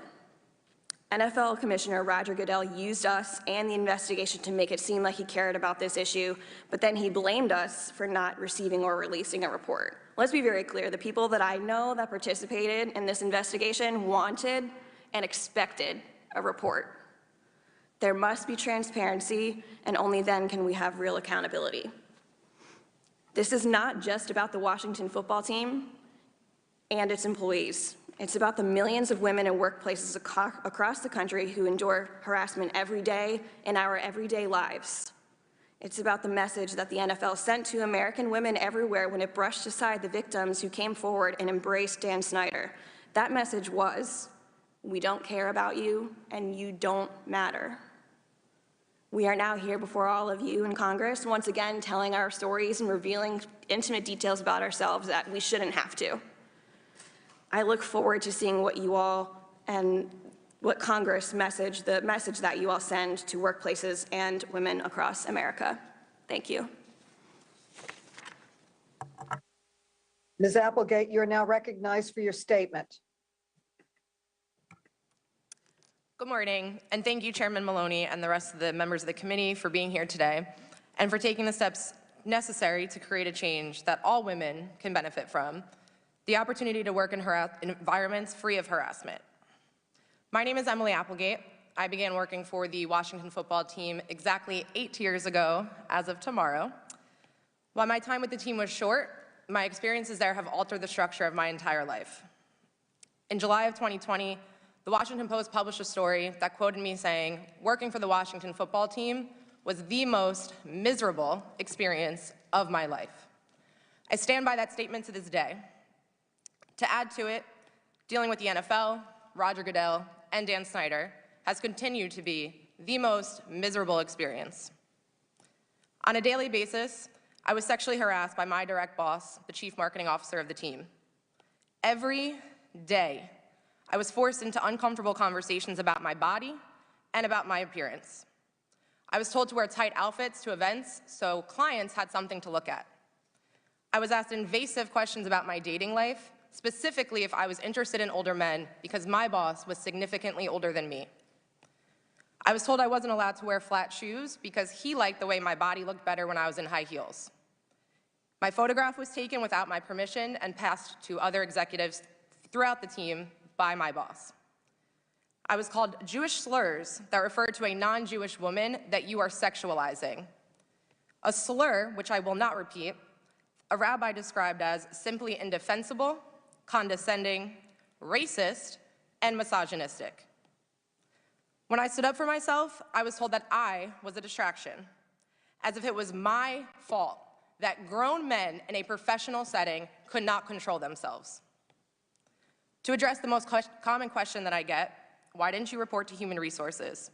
NFL Commissioner Roger Goodell used us and the investigation to make it seem like he cared about this issue, but then he blamed us for not receiving or releasing a report. Let's be very clear, the people that I know that participated in this investigation wanted and expected a report. There must be transparency, and only then can we have real accountability. This is not just about the Washington football team and its employees. It's about the millions of women in workplaces across the country who endure harassment every day in our everyday lives. It's about the message that the NFL sent to American women everywhere when it brushed aside the victims who came forward and embraced Dan Snyder. That message was, we don't care about you and you don't matter. We are now here before all of you in Congress, once again telling our stories and revealing intimate details about ourselves that we shouldn't have to. I look forward to seeing what you all and what Congress the message that you all send to workplaces and women across America. Thank you. Ms. Applegate, you're now recognized for your statement. Good morning, and thank you, Chairman Maloney and the rest of the members of the committee for being here today and for taking the steps necessary to create a change that all women can benefit from, the opportunity to work in environments free of harassment. My name is Emily Applegate. I began working for the Washington football team exactly 8 years ago as of tomorrow. While my time with the team was short, my experiences there have altered the structure of my entire life. In July of 2020, the Washington Post published a story that quoted me saying, working for the Washington football team was the most miserable experience of my life. I stand by that statement to this day. To add to it, dealing with the NFL, Roger Goodell, and Dan Snyder has continued to be the most miserable experience. On a daily basis, I was sexually harassed by my direct boss, the chief marketing officer of the team. Every day, I was forced into uncomfortable conversations about my body and about my appearance. I was told to wear tight outfits to events so clients had something to look at. I was asked invasive questions about my dating life, specifically if I was interested in older men because my boss was significantly older than me. I was told I wasn't allowed to wear flat shoes because he liked the way my body looked better when I was in high heels. My photograph was taken without my permission and passed to other executives throughout the team by my boss. I was called Jewish slurs that referred to a non-Jewish woman that you are sexualizing. A slur, which I will not repeat, a rabbi described as simply indefensible, condescending, racist, and misogynistic. When I stood up for myself, I was told that I was a distraction, as if it was my fault that grown men in a professional setting could not control themselves. To address the most common question that I get, why didn't you report to Human Resources?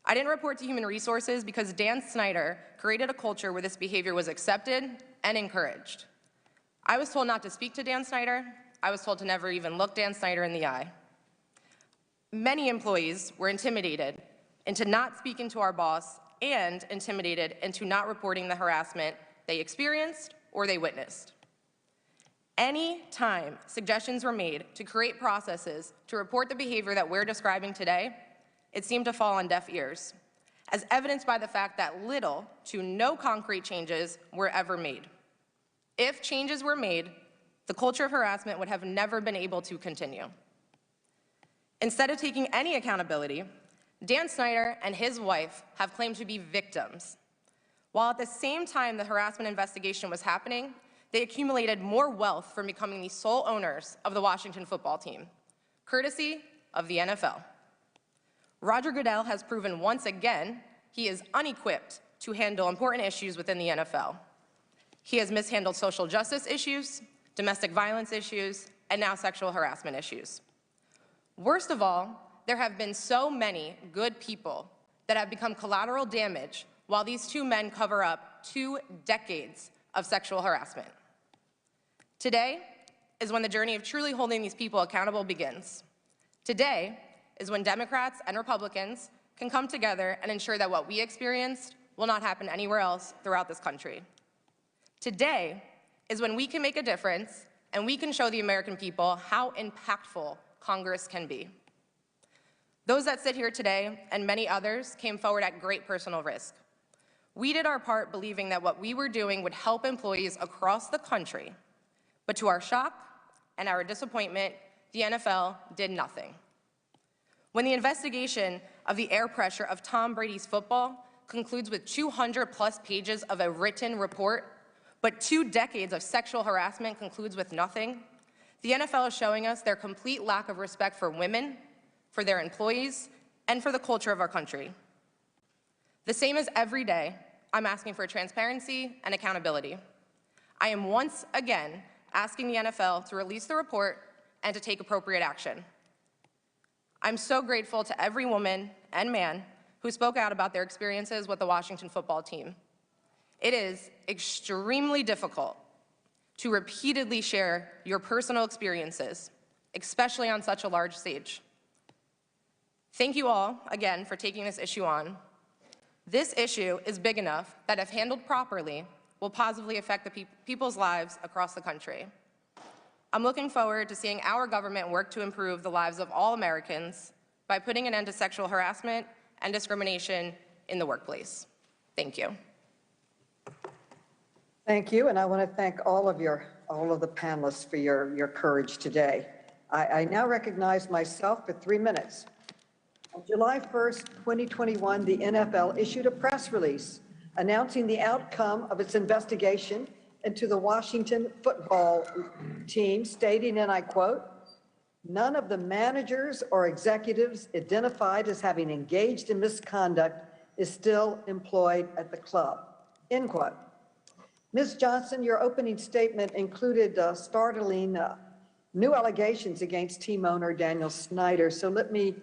I didn't report to Human Resources because Dan Snyder created a culture where this behavior was accepted and encouraged. I was told not to speak to Dan Snyder. I was told to never even look Dan Snyder in the eye. Many employees were intimidated into not speaking to our boss and intimidated into not reporting the harassment they experienced or they witnessed. Any time suggestions were made to create processes to report the behavior that we're describing today, it seemed to fall on deaf ears, as evidenced by the fact that little to no concrete changes were ever made. If changes were made, the culture of harassment would have never been able to continue. Instead of taking any accountability, Dan Snyder and his wife have claimed to be victims. While at the same time the harassment investigation was happening, they accumulated more wealth from becoming the sole owners of the Washington football team, courtesy of the NFL. Roger Goodell has proven once again he is unequipped to handle important issues within the NFL. He has mishandled social justice issues, domestic violence issues, and now sexual harassment issues. Worst of all, there have been so many good people that have become collateral damage while these two men cover up 2 decades of sexual harassment. Today is when the journey of truly holding these people accountable begins. Today is when Democrats and Republicans can come together and ensure that what we experienced will not happen anywhere else throughout this country. Today is when we can make a difference and we can show the American people how impactful Congress can be. Those that sit here today and many others came forward at great personal risk. We did our part believing that what we were doing would help employees across the country, but to our shock and our disappointment, the NFL did nothing. When the investigation of the air pressure of Tom Brady's football concludes with 200+ pages of a written report, but 2 decades of sexual harassment concludes with nothing, the NFL is showing us their complete lack of respect for women, for their employees, and for the culture of our country. The same as every day, I'm asking for transparency and accountability. I am once again asking the NFL to release the report and to take appropriate action. I'm so grateful to every woman and man who spoke out about their experiences with the Washington football team. It is extremely difficult to repeatedly share your personal experiences, especially on such a large stage. Thank you all, again, for taking this issue on. This issue is big enough that if handled properly, will positively affect the people's lives across the country. I'm looking forward to seeing our government work to improve the lives of all Americans by putting an end to sexual harassment and discrimination in the workplace. Thank you. Thank you, and I want to thank all of the panelists for your courage today. I now recognize myself for 3 minutes. On July 1st, 2021, the NFL issued a press release announcing the outcome of its investigation into the Washington football team, stating, and I quote, "None of the managers or executives identified as having engaged in misconduct is still employed at the club," end quote. Ms. Johnston, your opening statement included startling new allegations against team owner Daniel Snyder. So let me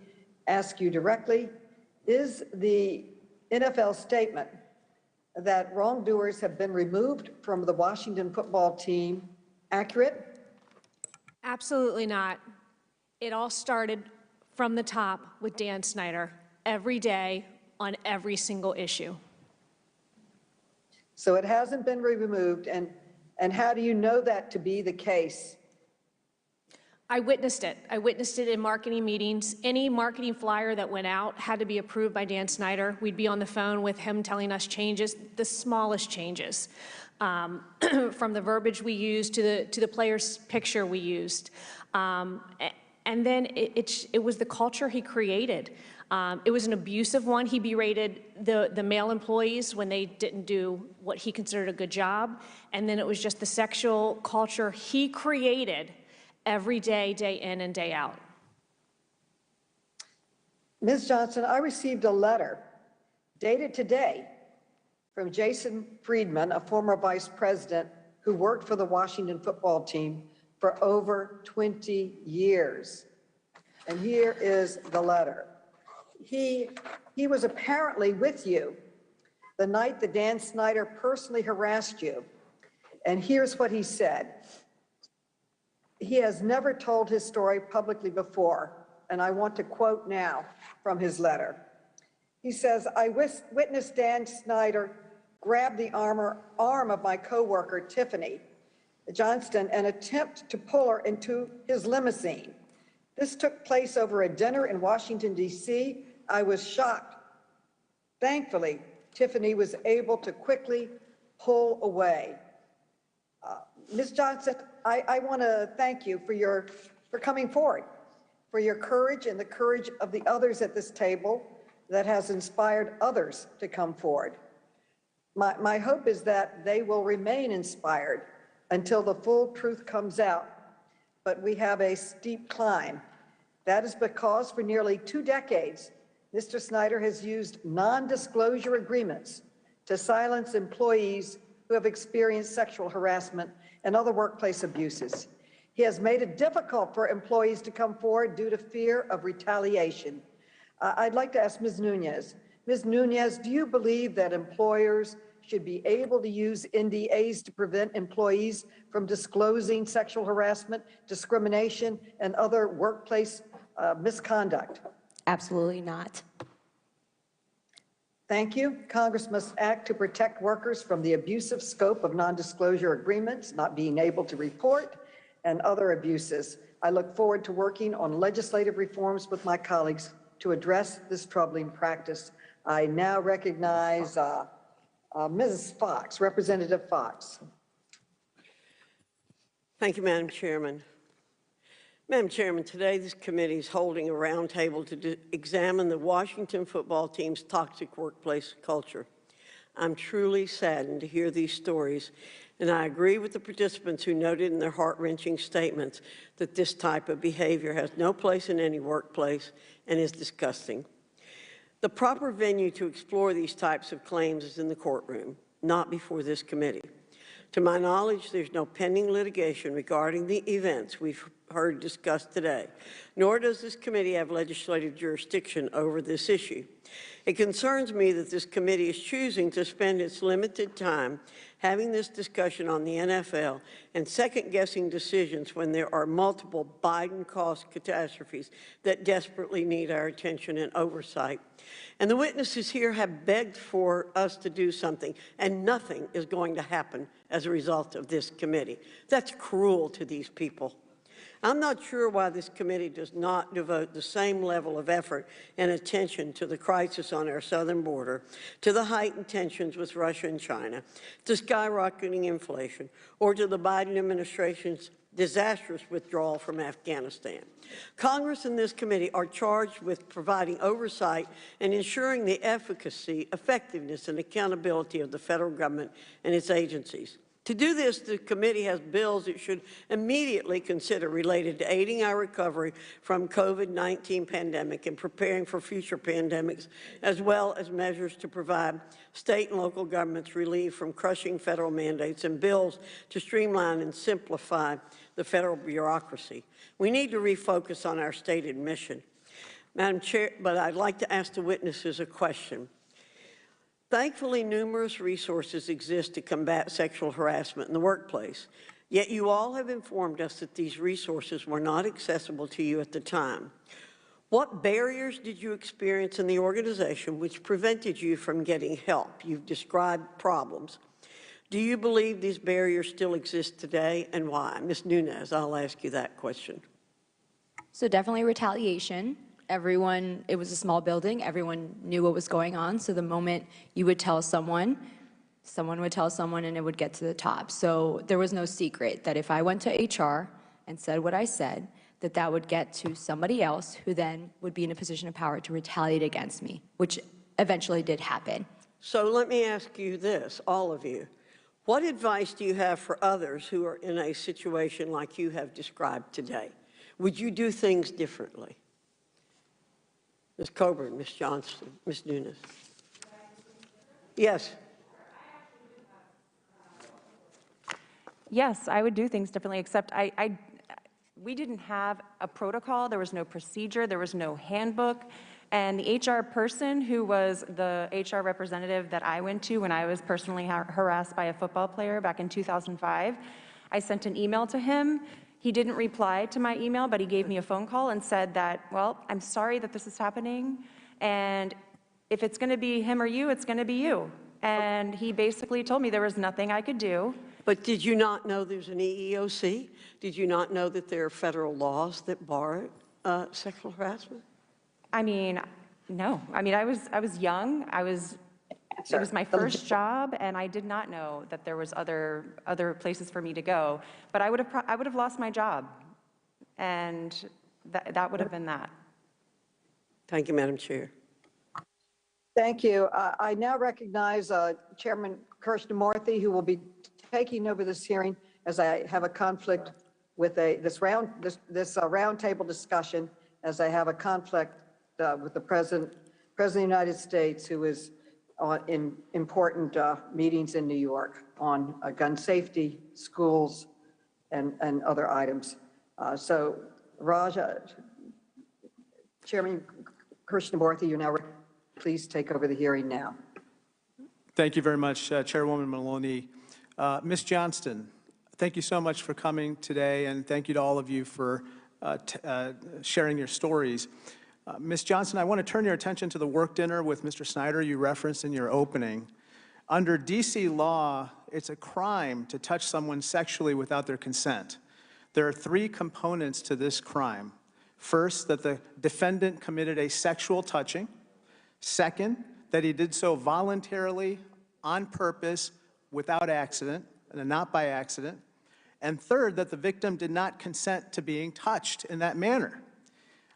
ask you directly, is the NFL statement that wrongdoers have been removed from the Washington football team accurate? Absolutely not. It all started from the top with Dan Snyder, every day on every single issue. So it hasn't been removed, and how do you know that to be the case? I witnessed it. I witnessed it in marketing meetings. Any marketing flyer that went out had to be approved by Dan Snyder. We'd be on the phone with him telling us changes, the smallest changes, from the verbiage we used to the player's picture we used. And then it was the culture he created. It was an abusive one. He berated the male employees when they didn't do what he considered a good job. And then it was just the sexual culture he created every day, day in and day out. Ms. Johnston, I received a letter dated today from Jason Friedman, a former vice president who worked for the Washington football team for over 20 years. And here is the letter. he was apparently with you the night that Dan Snyder personally harassed you. And here's what he said. He has never told his story publicly before, and I want to quote now from his letter. He says, I witnessed Dan Snyder grab the arm of my coworker, Tiffany Johnston, and attempt to pull her into his limousine. This took place over a dinner in Washington, D.C. I was shocked. Thankfully, Tiffany was able to quickly pull away. Ms. Johnston, I want to thank you for coming forward, for your courage and the courage of the others at this table that has inspired others to come forward. My hope is that they will remain inspired until the full truth comes out, but we have a steep climb. That is because for nearly 2 decades, Mr. Snyder has used non-disclosure agreements to silence employees who have experienced sexual harassment and other workplace abuses. He has made it difficult for employees to come forward due to fear of retaliation. I'd like to ask Ms. Nunes. Ms. Nunes, do you believe that employers should be able to use NDAs to prevent employees from disclosing sexual harassment, discrimination, and other workplace misconduct? Absolutely not. Thank you. Congress must act to protect workers from the abusive scope of non-disclosure agreements, not being able to report, and other abuses. I look forward to working on legislative reforms with my colleagues to address this troubling practice. I now recognize Mrs. Fox, Representative Fox. Thank you, Madam Chairman. Madam Chairman, today this committee is holding a roundtable to examine the Washington football team's toxic workplace culture. I'm truly saddened to hear these stories, and I agree with the participants who noted in their heart-wrenching statements that this type of behavior has no place in any workplace and is disgusting. The proper venue to explore these types of claims is in the courtroom, not before this committee. To my knowledge, there's no pending litigation regarding the events we've heard discussed today, nor does this committee have legislative jurisdiction over this issue. It concerns me that this committee is choosing to spend its limited time having this discussion on the NFL and second-guessing decisions when there are multiple Biden-caused catastrophes that desperately need our attention and oversight. And the witnesses here have begged for us to do something, and nothing is going to happen as a result of this committee. That's cruel to these people. I'm not sure why this committee does not devote the same level of effort and attention to the crisis on our southern border, to the heightened tensions with Russia and China, to skyrocketing inflation, or to the Biden administration's disastrous withdrawal from Afghanistan. Congress and this committee are charged with providing oversight and ensuring the efficacy, effectiveness, and accountability of the federal government and its agencies. To do this, the committee has bills it should immediately consider related to aiding our recovery from COVID-19 pandemic and preparing for future pandemics, as well as measures to provide state and local governments relief from crushing federal mandates and bills to streamline and simplify the federal bureaucracy. We need to refocus on our stated mission. Madam Chair, but I'd like to ask the witnesses a question. Thankfully, numerous resources exist to combat sexual harassment in the workplace, yet you all have informed us that these resources were not accessible to you at the time. What barriers did you experience in the organization which prevented you from getting help? You've described problems. Do you believe these barriers still exist today, and why? Ms. Nunes, I'll ask you that question. So definitely retaliation. Everyone, it was a small building, everyone knew what was going on, so the moment you would tell someone, someone would tell someone and it would get to the top. So there was no secret that if I went to HR and said what I said, that would get to somebody else who then would be in a position of power to retaliate against me, which eventually did happen. So let me ask you this, all of you. What advice do you have for others who are in a situation like you have described today? Would you do things differently? Ms. Coburn, Ms. Johnston, Ms. Nunes. Yes. Yes, I would do things differently, except we didn't have a protocol. There was no procedure. There was no handbook. And the HR person who was the HR representative that I went to when I was personally harassed by a football player back in 2005, I sent an email to him. He didn't reply to my email, but he gave me a phone call and said that, well, I'm sorry that this is happening, and if it's going to be him or you, it's going to be you. And he basically told me there was nothing I could do. But did you not know there's an EEOC? Did you not know that there are federal laws that bar sexual harassment? I mean, no. I mean, I was young. It was my first job, and I did not know that there was other places for me to go. But I would have lost my job, and that would have been that. Thank you, Madam Chair. Thank you. I now recognize Chairman Krishnamurthy, who will be taking over this hearing as I have a conflict with this roundtable discussion, as I have a conflict with the President of the United States, who is in important meetings in New York on gun safety, schools, and other items. So, Raja, Chairman Krishnamurthy, you're now please take over the hearing now. Thank you very much, Chairwoman Maloney. Ms. Johnston, thank you so much for coming today, and thank you to all of you for sharing your stories. Ms. Johnston, I want to turn your attention to the work dinner with Mr. Snyder you referenced in your opening. Under DC law, it's a crime to touch someone sexually without their consent. There are 3 components to this crime. First, that the defendant committed a sexual touching. Second, that he did so voluntarily, on purpose, without accident, and not by accident. And third, that the victim did not consent to being touched in that manner.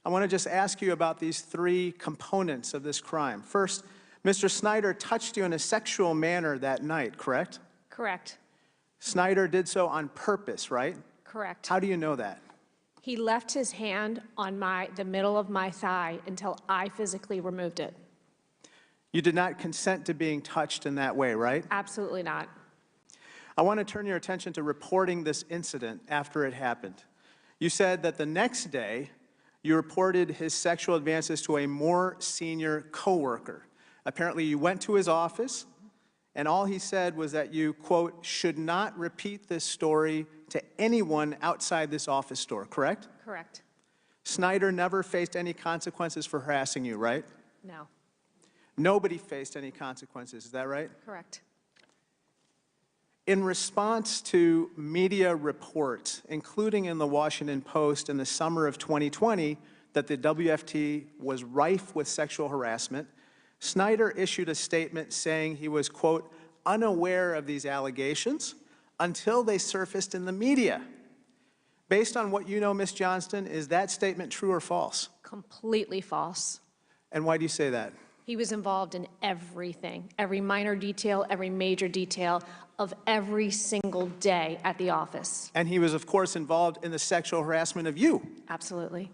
I want to just ask you about these 3 components of this crime. First, Mr. Snyder touched you in a sexual manner that night, correct? Correct. Snyder did so on purpose, right? Correct. How do you know that? He left his hand on the middle of my thigh until I physically removed it. You did not consent to being touched in that way, right? Absolutely not. I want to turn your attention to reporting this incident after it happened. You said that the next day, you reported his sexual advances to a more senior coworker. Apparently, you went to his office, and all he said was that you, quote, should not repeat this story to anyone outside this office door, correct? Correct. Snyder never faced any consequences for harassing you, right? No. Nobody faced any consequences, is that right? Correct. In response to media reports, including in the Washington Post in the summer of 2020, that the WFT was rife with sexual harassment, Snyder issued a statement saying he was, quote, unaware of these allegations until they surfaced in the media. Based on what you know, Ms. Johnston, is that statement true or false? Completely false. And why do you say that? He was involved in everything, every minor detail, every major detail of every single day at the office. And he was, of course, involved in the sexual harassment of you. Absolutely.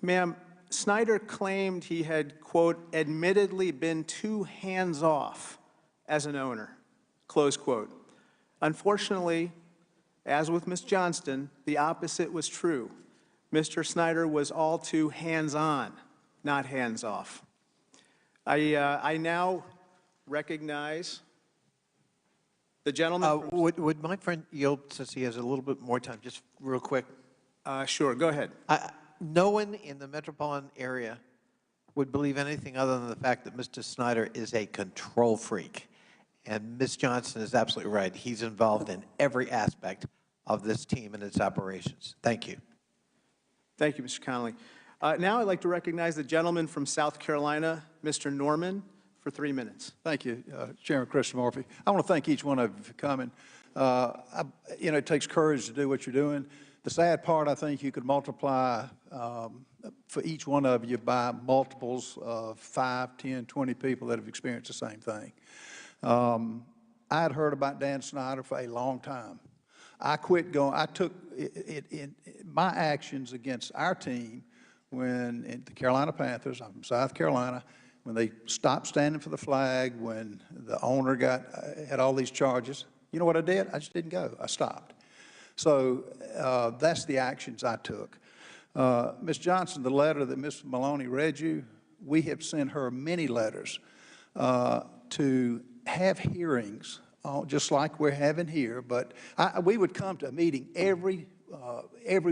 Ma'am, Snyder claimed he had, quote, admittedly been too hands-off as an owner, close quote. Unfortunately, as with Ms. Johnston, the opposite was true. Mr. Snyder was all too hands-on, not hands-off. I now recognize the gentleman. Would my friend yield, since he has a little bit more time, just real quick? Sure, go ahead. No one in the metropolitan area would believe anything other than the fact that Mr. Snyder is a control freak. And Ms. Johnston is absolutely right. He's involved in every aspect of this team and its operations. Thank you. Thank you, Mr. Connolly. Now I'd like to recognize the gentleman from South Carolina, Mr. Norman, for 3 minutes. Thank you, Chairman Krishnamurthy. I want to thank each one of you for coming. You know, it takes courage to do what you're doing. The sad part, I think you could multiply for each one of you by multiples of 5, 10, 20 people that have experienced the same thing. I had heard about Dan Snyder for a long time. I quit going, I took my actions against our team when the Carolina Panthers, I'm from South Carolina, when they stopped standing for the flag, when the owner had all these charges. You know what I did? I just didn't go. I stopped. So that's the actions I took. Ms. Johnston, the letter that Ms. Maloney read you, we have sent her many letters to have hearings, just like we're having here, but we would come to a meeting every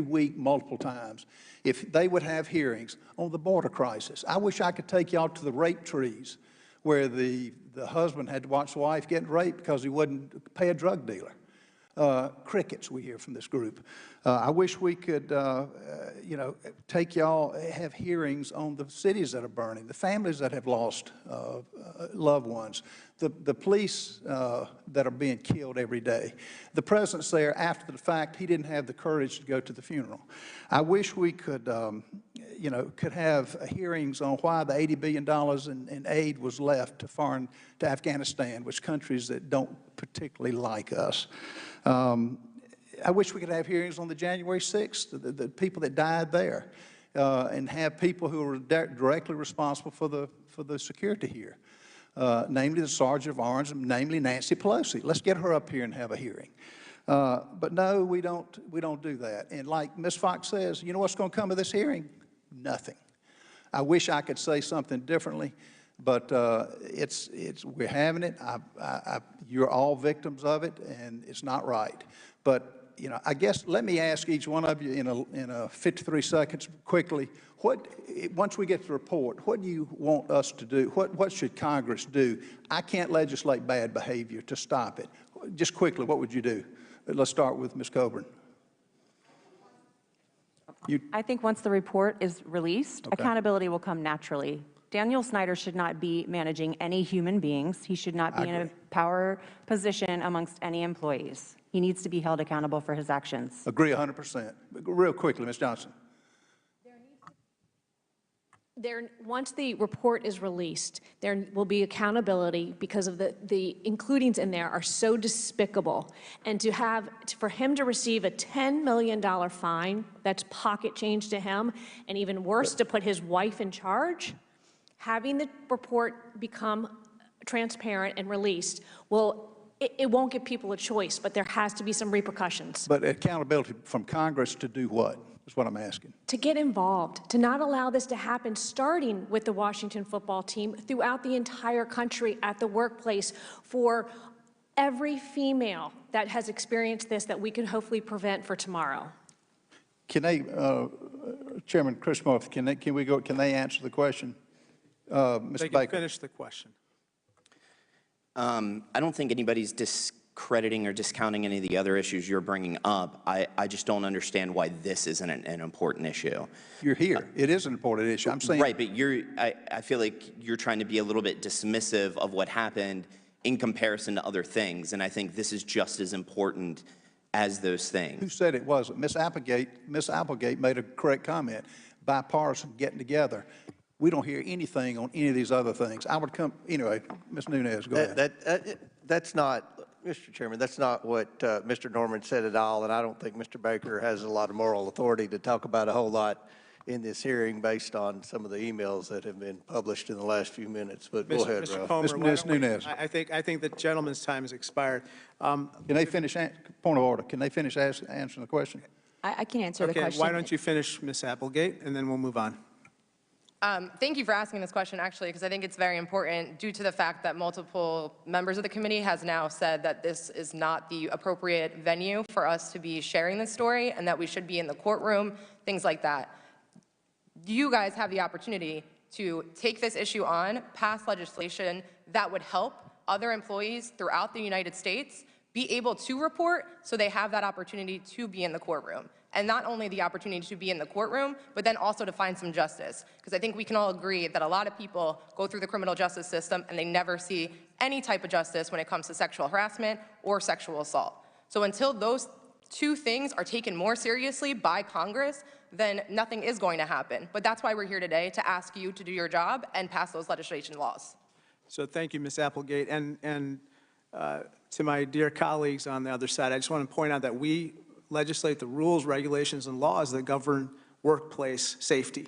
week, multiple times, if they would have hearings on the border crisis. I wish I could take y'all to the rape trees where the husband had to watch the wife get raped because he wouldn't pay a drug dealer. Crickets we hear from this group. I wish we could, take y'all, have hearings on the cities that are burning, the families that have lost loved ones, the police that are being killed every day. The president's there after the fact. He didn't have the courage to go to the funeral. I wish we could, could have hearings on why the $80 billion in aid was left to Afghanistan, which countries that don't particularly like us. I wish we could have hearings on the January 6th, the people that died there, and have people who were directly responsible for the security here, namely the Sergeant of Arms, and namely Nancy Pelosi. Let's get her up here and have a hearing. But no, we don't do that. And like Ms. Fox says, you know what's going to come of this hearing? Nothing. I wish I could say something differently, but we're having it. You're all victims of it, and it's not right. But I guess let me ask each one of you in 53 seconds quickly. Once we get the report, what do you want us to do? What should Congress do? I can't legislate bad behavior to stop it. Just quickly, what would you do? Let's start with Ms. Coburn. I think once the report is released, accountability will come naturally. Daniel Snyder should not be managing any human beings. He should not be in a power position amongst any employees. He needs to be held accountable for his actions. Agree 100%. Real quickly, Ms. Johnston. Once the report is released, there will be accountability because of the includings in there are so despicable. And for him to receive a $10 million fine, that's pocket change to him, and even worse, to put his wife in charge, having the report become transparent and released it won't give people a choice, but there has to be some repercussions. But accountability from Congress to do what is what I'm asking? To get involved, to not allow this to happen, starting with the Washington football team, throughout the entire country, at the workplace, for every female that has experienced this that we can hopefully prevent for tomorrow. Can they, Chairman Chris Murphy, can they answer the question? Mr. They Baker. can finish the question. I don't think anybody's discrediting or discounting any of the other issues you're bringing up. I just don't understand why this isn't an important issue. You're here. It is an important issue. I'm saying. Right, but I feel like you're trying to be a little bit dismissive of what happened in comparison to other things, and I think this is just as important as those things. Who said it wasn't? Miss Applegate made a correct comment. Bipartisan, getting together. We don't hear anything on any of these other things. I would come, anyway, Ms. Nunes, go ahead. That's not, Mr. Chairman, that's not what Mr. Norman said at all, and I don't think Mr. Baker has a lot of moral authority to talk about a whole lot in this hearing based on some of the emails that have been published in the last few minutes. But go ahead, Mr. Ralph. Comer, Ms. Nunes. I think the gentleman's time has expired. Can they finish, point of order, can they finish answering the question? I can answer the question. Why don't you finish, Ms. Applegate, and then we'll move on. Thank you for asking this question, actually, because I think it's very important due to the fact that multiple members of the committee has now said that this is not the appropriate venue for us to be sharing this story and that we should be in the courtroom, things like that. You guys have the opportunity to take this issue on, pass legislation that would help other employees throughout the United States be able to report so they have that opportunity to be in the courtroom. And not only the opportunity to be in the courtroom, but then also to find some justice. Because I think we can all agree that a lot of people go through the criminal justice system and they never see any type of justice when it comes to sexual harassment or sexual assault. So until those two things are taken more seriously by Congress, then nothing is going to happen. But that's why we're here today, to ask you to do your job and pass those legislation laws. So thank you, Ms. Applegate. And to my dear colleagues on the other side, I just want to point out that we legislate the rules, regulations, and laws that govern workplace safety,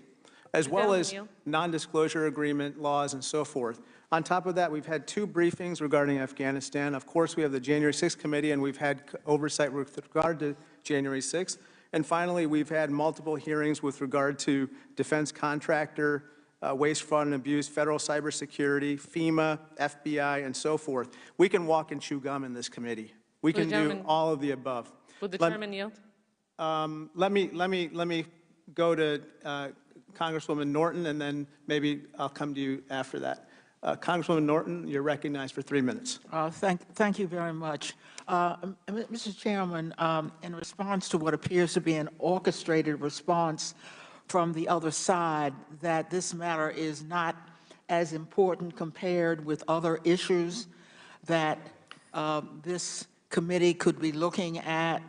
as well as non-disclosure agreement laws and so forth. On top of that, we've had 2 briefings regarding Afghanistan. Of course, we have the January 6th committee, and we've had oversight with regard to January 6th. And finally, we've had multiple hearings with regard to defense contractor, waste, fraud, and abuse, federal cybersecurity, FEMA, FBI, and so forth. We can walk and chew gum in this committee. We can do all of the above. Would the chairman yield? Let me go to Congresswoman Norton, and then maybe I'll come to you after that. Congresswoman Norton, you're recognized for 3 minutes. Thank you very much. Mr. Chairman, in response to what appears to be an orchestrated response from the other side that this matter is not as important compared with other issues that this committee could be looking at,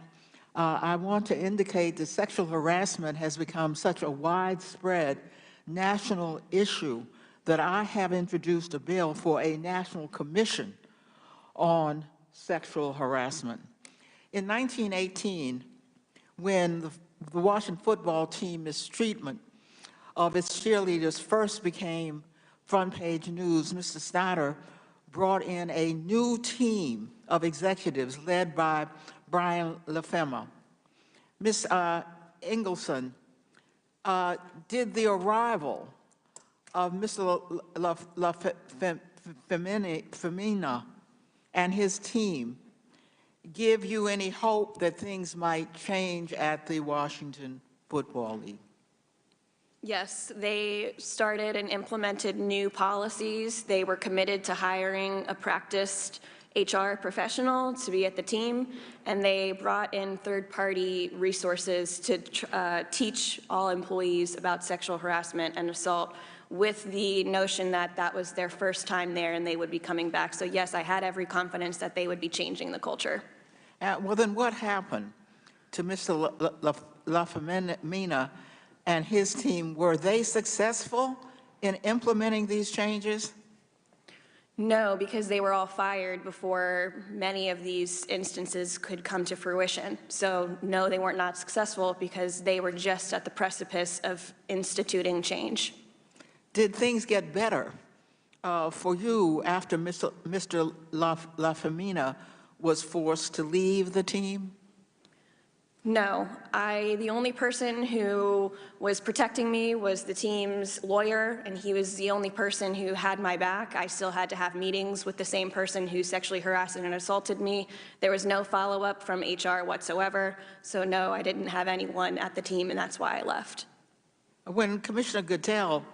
I want to indicate that sexual harassment has become such a widespread national issue that I have introduced a bill for a national commission on sexual harassment. In 1918, when the Washington football team mistreatment of its cheerleaders first became front-page news, Mr. Snyder brought in a new team of executives led by Brian LaFema. Ms. Engelson, did the arrival of Mr. Femina and his team give you any hope that things might change at the Washington Football League? Yes, they started and implemented new policies. They were committed to hiring a practiced HR professional to be at the team, and they brought in third-party resources to teach all employees about sexual harassment and assault, with the notion that that was their first time there and they would be coming back. So yes, I had every confidence that they would be changing the culture. Well, then what happened to Mr. LaFemina and his team? Were they successful in implementing these changes? No, because they were all fired before many of these instances could come to fruition. So no, they were not successful because they were just at the precipice of instituting change. Did things get better for you after Mr. LaFemina was forced to leave the team? No, the only person who was protecting me was the team's lawyer, and he was the only person who had my back. I still had to have meetings with the same person who sexually harassed and assaulted me. There was no follow-up from HR whatsoever, so no, I didn't have anyone at the team, and that's why I left. When Commissioner Goodell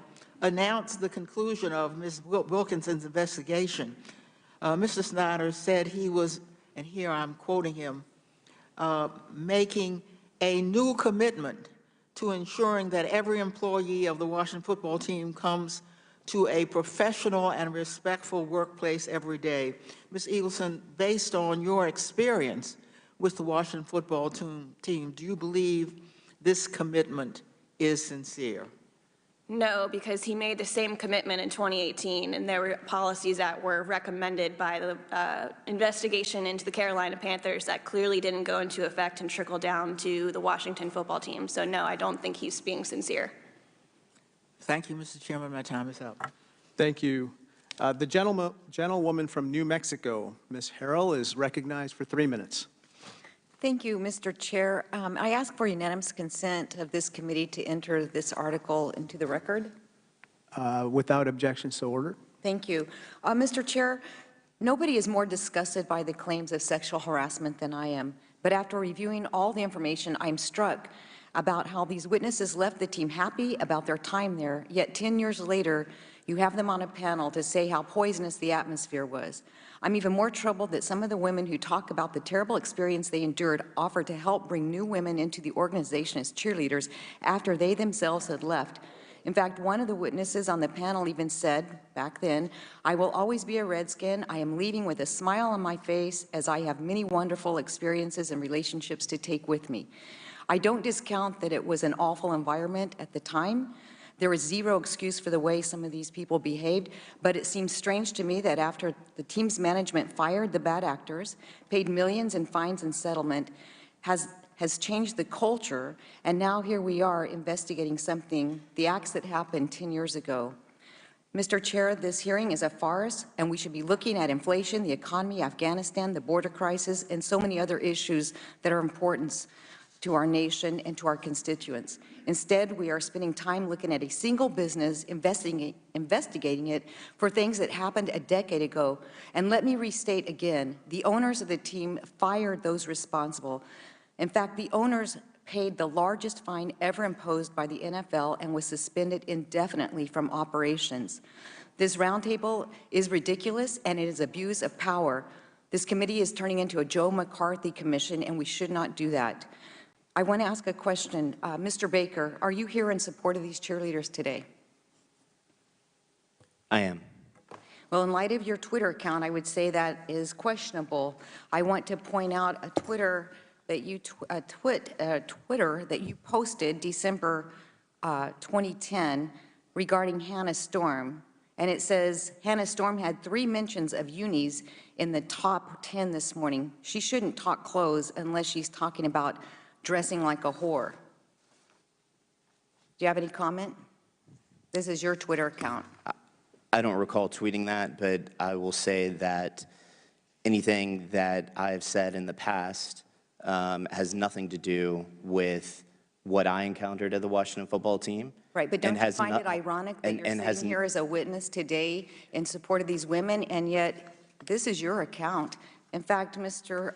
announced the conclusion of Ms. Wilkinson's investigation, Mr. Snyder said he was, and here I'm quoting him, making a new commitment to ensuring that every employee of the Washington football team comes to a professional and respectful workplace every day. Ms. Eagleson, based on your experience with the Washington football team, do you believe this commitment is sincere? No, because he made the same commitment in 2018, and there were policies that were recommended by the investigation into the Carolina Panthers that clearly didn't go into effect and trickle down to the Washington football team. So no, I don't think he's being sincere. Thank you, Mr. Chairman. My time is up. Thank you. The gentlewoman from New Mexico, Ms. Harrell, is recognized for 3 minutes. Thank you, Mr. Chair. I ask for unanimous consent of this committee to enter this article into the record. Without objection, so ordered. Thank you. Mr. Chair, nobody is more disgusted by the claims of sexual harassment than I am, but after reviewing all the information, I'm struck about how these witnesses left the team happy about their time there, yet 10 years later, you have them on a panel to say how poisonous the atmosphere was. I'm even more troubled that some of the women who talk about the terrible experience they endured offered to help bring new women into the organization as cheerleaders after they themselves had left. In fact, one of the witnesses on the panel even said, back then, "I will always be a Redskin. I am leaving with a smile on my face as I have many wonderful experiences and relationships to take with me." I don't discount that it was an awful environment at the time. There was zero excuse for the way some of these people behaved, but it seems strange to me that after the team's management fired the bad actors, paid millions in fines and settlement, has changed the culture, and now here we are investigating something, the acts that happened 10 years ago. Mr. Chair, this hearing is a farce, and we should be looking at inflation, the economy, Afghanistan, the border crisis, and so many other issues that are important to our nation and to our constituents. Instead, we are spending time looking at a single business, investigating it for things that happened a decade ago. And let me restate again, the owners of the team fired those responsible. In fact, the owners paid the largest fine ever imposed by the NFL and was suspended indefinitely from operations. This roundtable is ridiculous and it is abuse of power. This committee is turning into a Joe McCarthy commission, and we should not do that. I want to ask a question. Mr. Baker, are you here in support of these cheerleaders today? I am. Well, in light of your Twitter account, I would say that is questionable. I want to point out a Twitter that you posted December 2010 regarding Hannah Storm. And it says, Hannah Storm had 3 mentions of unis in the top 10 this morning. She shouldn't talk clothes unless she's talking about dressing like a whore. Do you have any comment? This is your Twitter account. I don't recall tweeting that, but I will say that anything that I've said in the past has nothing to do with what I encountered at the Washington football team. Right, but don't you find it ironic that you're sitting here as a witness today in support of these women, and yet this is your account? In fact, Mr.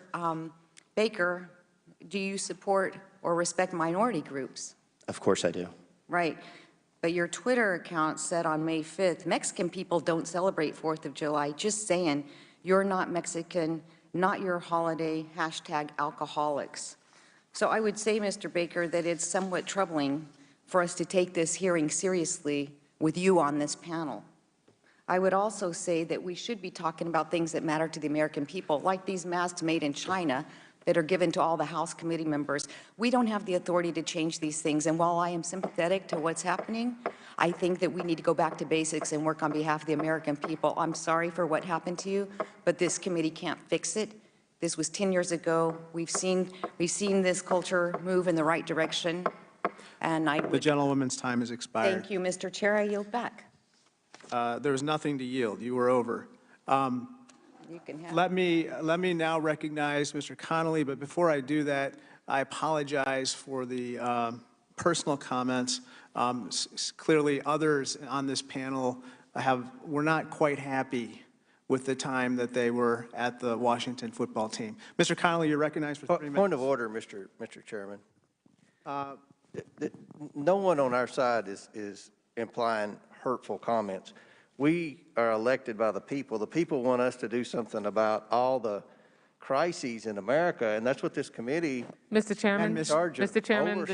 Baker, do you support or respect minority groups? Of course I do. Right, but your Twitter account said on May 5th, Mexican people don't celebrate 4th of July. Just saying, you're not Mexican, not your holiday, #alcoholics. So I would say, Mr. Baker, that it's somewhat troubling for us to take this hearing seriously with you on this panel. I would also say that we should be talking about things that matter to the American people, like these masks made in China that are given to all the House committee members. We don't have the authority to change these things, and while I am sympathetic to what's happening, I think that we need to go back to basics and work on behalf of the American people. I'm sorry for what happened to you, but this committee can't fix it. This was 10 years ago. We've seen this culture move in the right direction. And the gentlewoman's time has expired. Thank you, Mr. Chair. I yield back. There was nothing to yield. You were over. You can have let me now recognize Mr. Connolly, but before I do that, I apologize for the personal comments. Clearly, others on this panel were not quite happy with the time that they were at the Washington football team. Mr. Connolly, you're recognized for 3 minutes. Point of order, Mr. Chairman. No one on our side is implying hurtful comments. We are elected by the people. The people want us to do something about all the crises in America, and that's what this committee Mr. Chairman, Mr. Chairman, the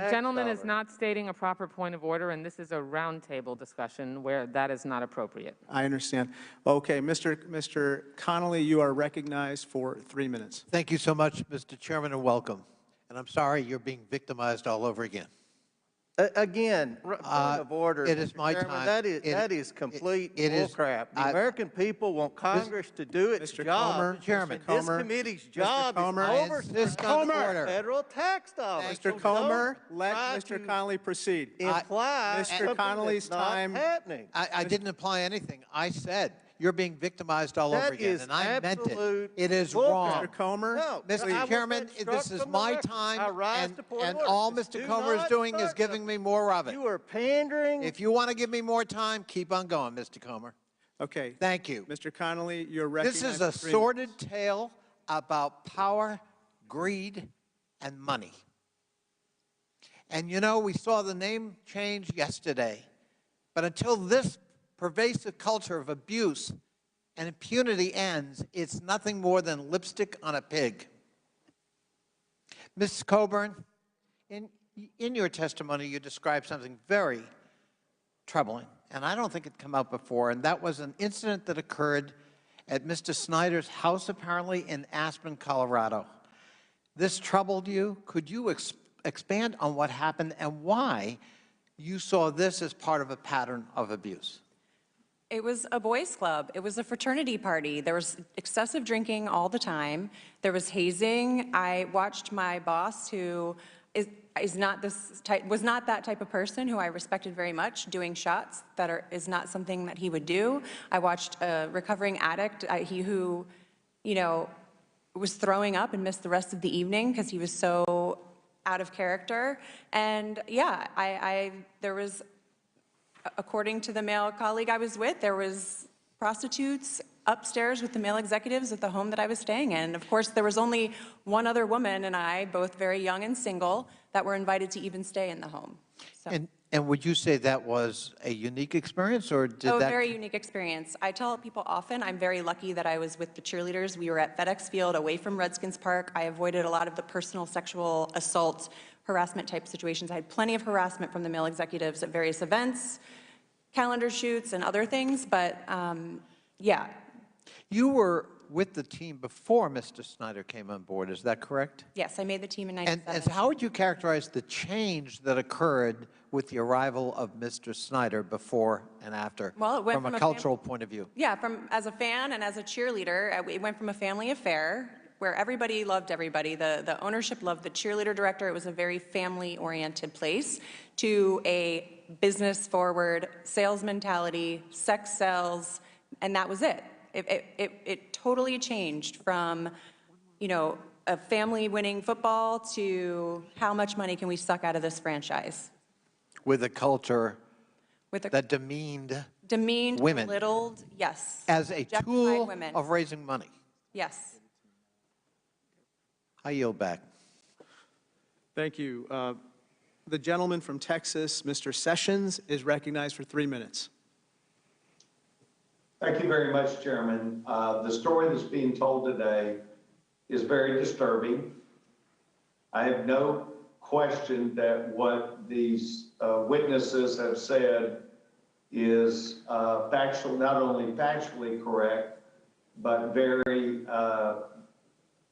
gentleman is not stating a proper point of order, and this is a roundtable discussion where that is not appropriate. I understand. Okay, Mr. Connolly, you are recognized for 3 minutes. Thank you so much, Mr. Chairman, and welcome. And I'm sorry you're being victimized all over again. Again, point of order. It is Mr. my Chairman, time. That is complete bullcrap. The American people want Congress to do its job. Chairman. This committee's job is overseeing federal tax dollars. Mr. Comer, let Mr. Connolly proceed. Imply Mr. Connolly's time. Happening. I didn't imply anything. I said you're being victimized all over again, and I meant it. It is wrong. Mr. Comer? No, Mr. Chairman, this is my time, and all Mr. Comer is doing is giving me more of it. You are pandering. If you want to give me more time, keep on going, Mr. Comer. Okay. Thank you. Mr. Connolly, you're recognized. This is a sordid tale about power, greed, and money. And you know, we saw the name change yesterday, but until this pervasive culture of abuse and impunity ends, it's nothing more than lipstick on a pig. Ms. Coburn, in your testimony, you described something very troubling, and I don't think it come out before, and that was an incident that occurred at Mr. Snyder's house, apparently in Aspen, Colorado. This troubled you. Could you expand on what happened and why you saw this as part of a pattern of abuse? It was a boys' club. It was a fraternity party. There was excessive drinking all the time. There was hazing. I watched my boss, who was not that type of person, who I respected very much, doing shots that is not something that he would do. I watched a recovering addict, who, was throwing up and missed the rest of the evening because he was so out of character. And yeah, there was, according to the male colleague I was with, there was prostitutes upstairs with the male executives at the home that I was staying in. Of course, there was only one other woman and I, both very young and single, that were invited to even stay in the home. So. And would you say that was a unique experience, or did that? Very unique experience. I tell people often I'm very lucky that I was with the cheerleaders. We were at FedEx Field away from Redskins Park. I avoided a lot of the personal sexual assault, harassment type situations. I had plenty of harassment from the male executives at various events, calendar shoots, and other things, but yeah. You were with the team before Mr. Snyder came on board, is that correct? Yes, I made the team in 97. And how would you characterize the change that occurred with the arrival of Mr. Snyder before and after, well, it went from a cultural point of view? Yeah, as a fan and as a cheerleader, it went from a family affair where everybody loved everybody. The ownership loved the cheerleader director. It was a very family-oriented place, to a business-forward sales mentality, sex sells, and that was it. It totally changed from, you know, a family winning football to how much money can we suck out of this franchise. With a culture that demeaned women, belittled, yes. As a tool women. of raising money. Yes. I yield back. Thank you. The gentleman from Texas, Mr. Sessions, is recognized for 3 minutes. Thank you very much, Chairman. The story that's being told today is very disturbing. I have no question that what these witnesses have said is factual, not only factually correct, but very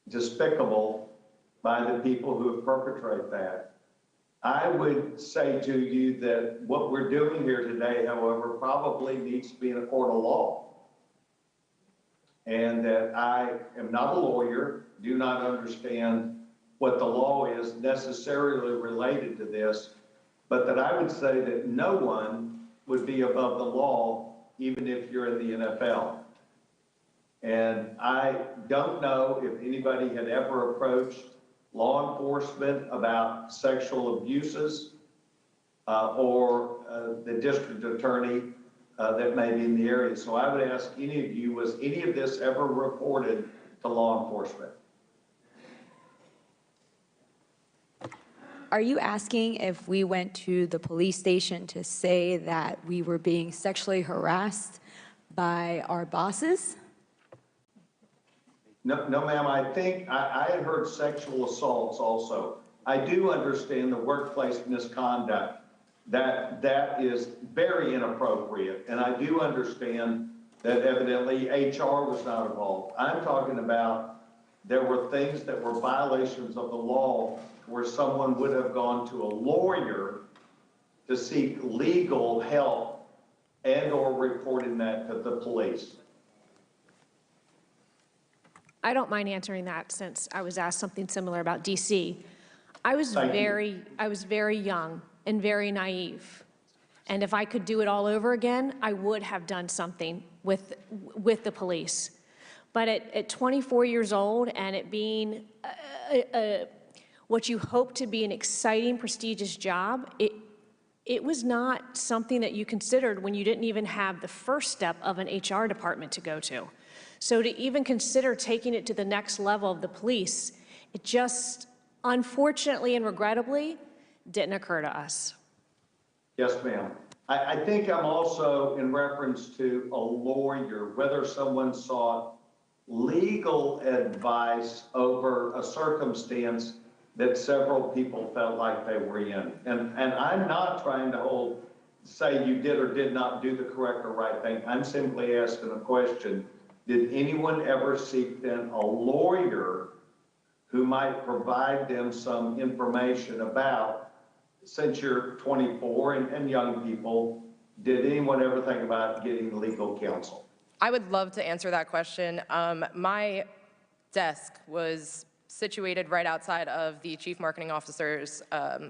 despicable by the people who have perpetrated that. I would say to you that what we're doing here today, however, probably needs to be in a court of law. And that I am not a lawyer, do not understand what the law is necessarily related to this, but that I would say that no one would be above the law, even if you're in the NFL. And I don't know if anybody had ever approached law enforcement about sexual abuses or the district attorney that may be in the area. So I would ask any of you, was any of this ever reported to law enforcement? Are you asking if we went to the police station to say that we were being sexually harassed by our bosses? No, ma'am, I think I had heard sexual assaults also. I do understand the workplace misconduct. That is very inappropriate. And I do understand that evidently HR was not involved. I'm talking about there were things that were violations of the law where someone would have gone to a lawyer to seek legal help and or reporting that to the police. I don't mind answering that since I was asked something similar about DC. I was very young and very naive. And if I could do it all over again, I would have done something with the police. But at 24 years old and it being what you hope to be an exciting, prestigious job, it was not something that you considered when you didn't even have the first step of an HR department to go to. So to even consider taking it to the next level of the police, it just, unfortunately and regrettably, didn't occur to us. Yes, ma'am. I think I'm also in reference to a lawyer, whether someone sought legal advice over a circumstance that several people felt like they were in. And I'm not trying to say you did or did not do the correct or right thing. I'm simply asking a question. Did anyone ever seek then a lawyer who might provide them some information about, since you're 24 and young people, did anyone ever think about getting legal counsel? I would love to answer that question. My desk was situated right outside of the Chief Marketing Officer's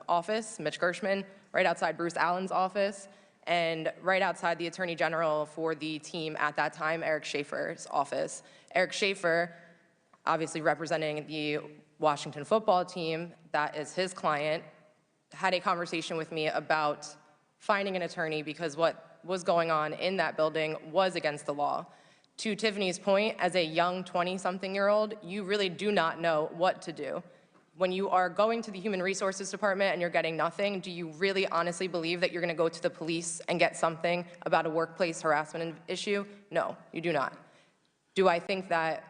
office, Mitch Gershman, right outside Bruce Allen's office, and right outside the Attorney General for the team at that time, Eric Schaefer's office. Eric Schaefer obviously representing the Washington football team, that is his client, had a conversation with me about finding an attorney because what was going on in that building was against the law. To Tiffany's point, as a young 20-something-year-old, you really do not know what to do. When you are going to the Human Resources Department and you're getting nothing, do you really honestly believe that you're going to go to the police and get something about a workplace harassment issue? No, you do not. Do I think that,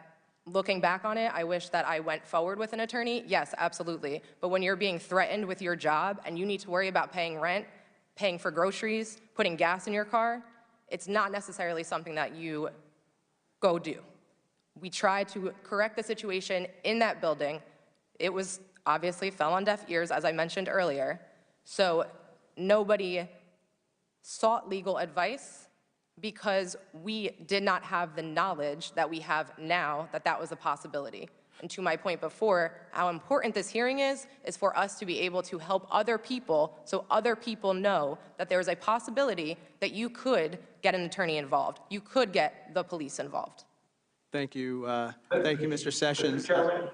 looking back on it, I wish that I went forward with an attorney? Yes, absolutely. But when you're being threatened with your job and you need to worry about paying rent, paying for groceries, putting gas in your car, it's not necessarily something that you go do. We tried to correct the situation in that building. It was obviously fell on deaf ears, as I mentioned earlier. So nobody sought legal advice because we did not have the knowledge that we have now that that was a possibility. And to my point before, how important this hearing is for us to be able to help other people so other people know that there is a possibility that you could get an attorney involved. You could get the police involved. Thank you, Mr. Sessions. Mr. Chairman,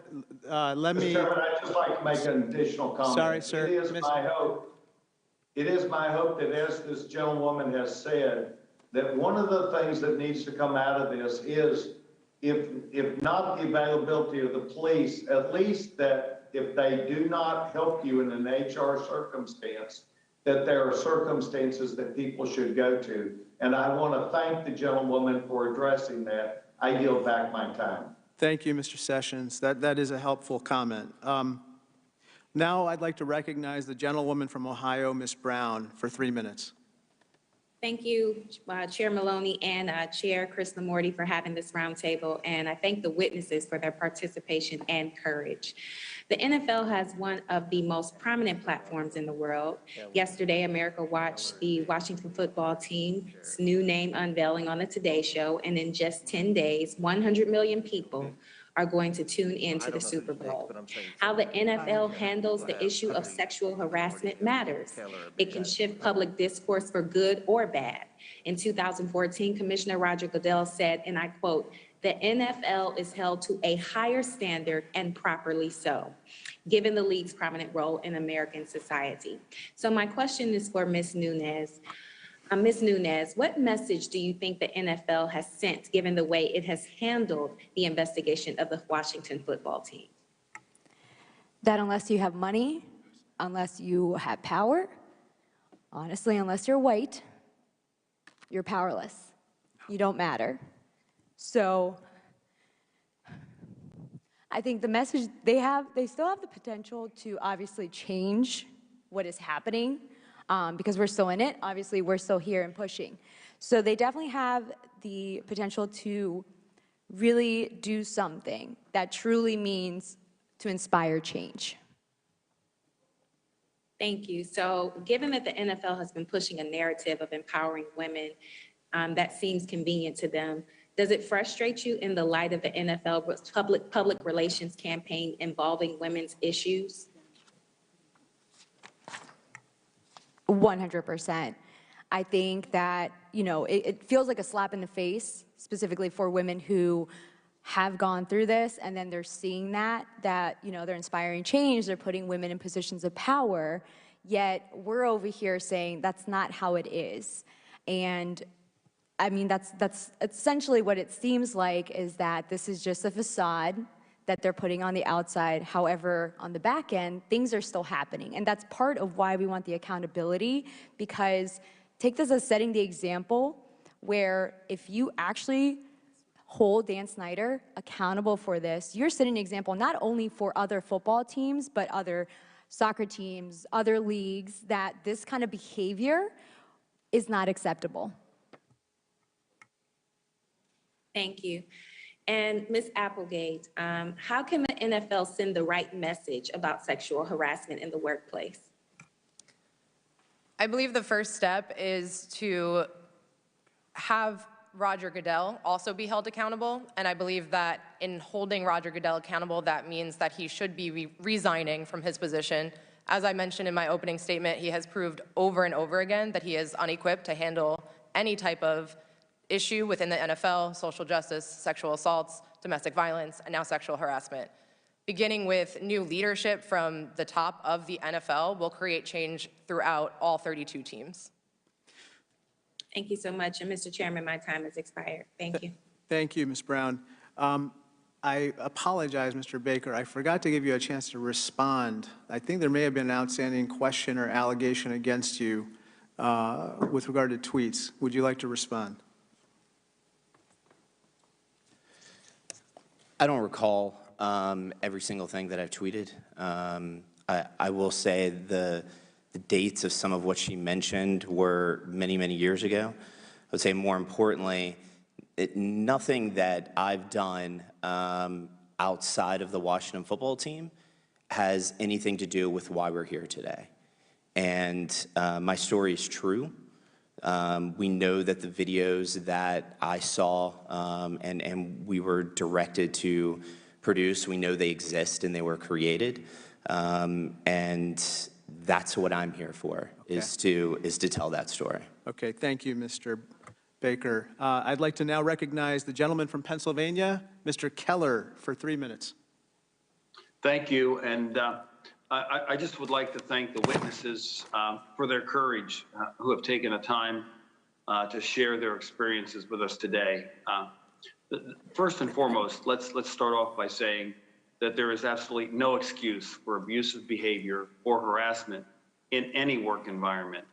Mr. Chairman, I'd just like to make an additional comment. Sorry, sir. It is my hope that, as this gentlewoman has said, that one of the things that needs to come out of this is, if not the availability of the police, at least that if they do not help you in an HR circumstance, that there are circumstances that people should go to. And I want to thank the gentlewoman for addressing that. I yield back my time. Thank you, Mr. Sessions. That is a helpful comment. Now I'd like to recognize the gentlewoman from Ohio, Ms. Brown, for 3 minutes. Thank you, Chair Maloney and Chair Krishnamurti for having this roundtable, and I thank the witnesses for their participation and courage. The NFL has one of the most prominent platforms in the world. Yesterday, America watched the Washington football team's new name unveiling on the Today Show, and in just 10 days, 100 million people are going to tune into the Super Bowl. How the NFL handles the issue of sexual harassment matters. It can shift public discourse for good or bad. In 2014, Commissioner Roger Goodell said, and I quote, "The NFL is held to a higher standard, and properly so, given the league's prominent role in American society." So my question is for Ms. Nunes. Ms. Nunes, what message do you think the NFL has sent, given the way it has handled the investigation of the Washington football team? That unless you have money, unless you have power, honestly, unless you're white, you're powerless. You don't matter. So I think the message they still have the potential to obviously change what is happening. Because we're still in it, obviously we're still here and pushing. So they definitely have the potential to really do something that truly means to inspire change. Thank you. So given that the NFL has been pushing a narrative of empowering women that seems convenient to them, does it frustrate you in the light of the NFL's public relations campaign involving women's issues? 100%. I think that, it feels like a slap in the face, specifically for women who have gone through this, and then they're seeing that they're inspiring change, they're putting women in positions of power, yet we're over here saying that's not how it is. And I mean, that's essentially what it seems like, is that this is just a facade that they're putting on the outside. However, on the back end, things are still happening. And that's part of why we want the accountability, because take this as setting the example where if you actually hold Dan Snyder accountable for this, you're setting an example not only for other football teams, but other soccer teams, other leagues, that this kind of behavior is not acceptable. Thank you. And Ms. Applegate, how can the NFL send the right message about sexual harassment in the workplace? I believe the first step is to have Roger Goodell also be held accountable. And I believe that in holding Roger Goodell accountable, that means that he should be resigning from his position. As I mentioned in my opening statement, he has proved over and over again that he is unequipped to handle any type of issue within the NFL, social justice, sexual assaults, domestic violence, and now sexual harassment. Beginning with new leadership from the top of the NFL will create change throughout all 32 teams. Thank you so much. And Mr. Chairman, my time has expired. Thank you. Thank you, Ms. Brown. I apologize, Mr. Baker. I forgot to give you a chance to respond. I think there may have been an outstanding question or allegation against you with regard to tweets. Would you like to respond? I don't recall every single thing that I've tweeted. I will say the dates of some of what she mentioned were many, many years ago. I would say more importantly, nothing that I've done outside of the Washington football team has anything to do with why we're here today. And my story is true. We know that the videos that I saw and we were directed to produce, we know they exist and they were created. And that's what I'm here for, is to tell that story. Okay, thank you, Mr. Baker. I'd like to now recognize the gentleman from Pennsylvania, Mr. Keller, for 3 minutes. Thank you, and I just would like to thank the witnesses for their courage who have taken the time to share their experiences with us today. First and foremost, let's start off by saying that there is absolutely no excuse for abusive behavior or harassment in any work environment.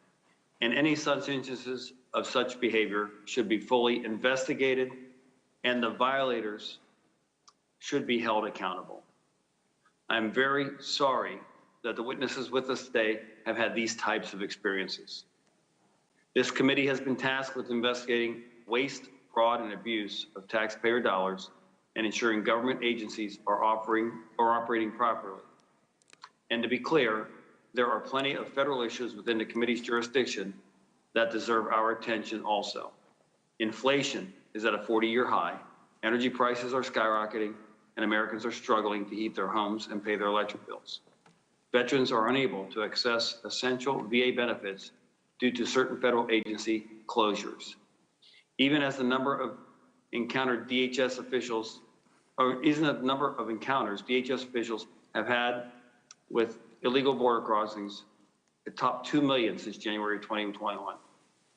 And any such instances of such behavior should be fully investigated, and the violators should be held accountable. I'm very sorry that the witnesses with us today have had these types of experiences. This committee has been tasked with investigating waste, fraud, and abuse of taxpayer dollars and ensuring government agencies are operating properly. And to be clear, there are plenty of federal issues within the committee's jurisdiction that deserve our attention also. Inflation is at a 40-year high, energy prices are skyrocketing, and Americans are struggling to heat their homes and pay their electric bills. Veterans are unable to access essential VA benefits due to certain federal agency closures. Even as the number of encounters DHS officials have had with illegal border crossings, it topped 2 million since January 2021.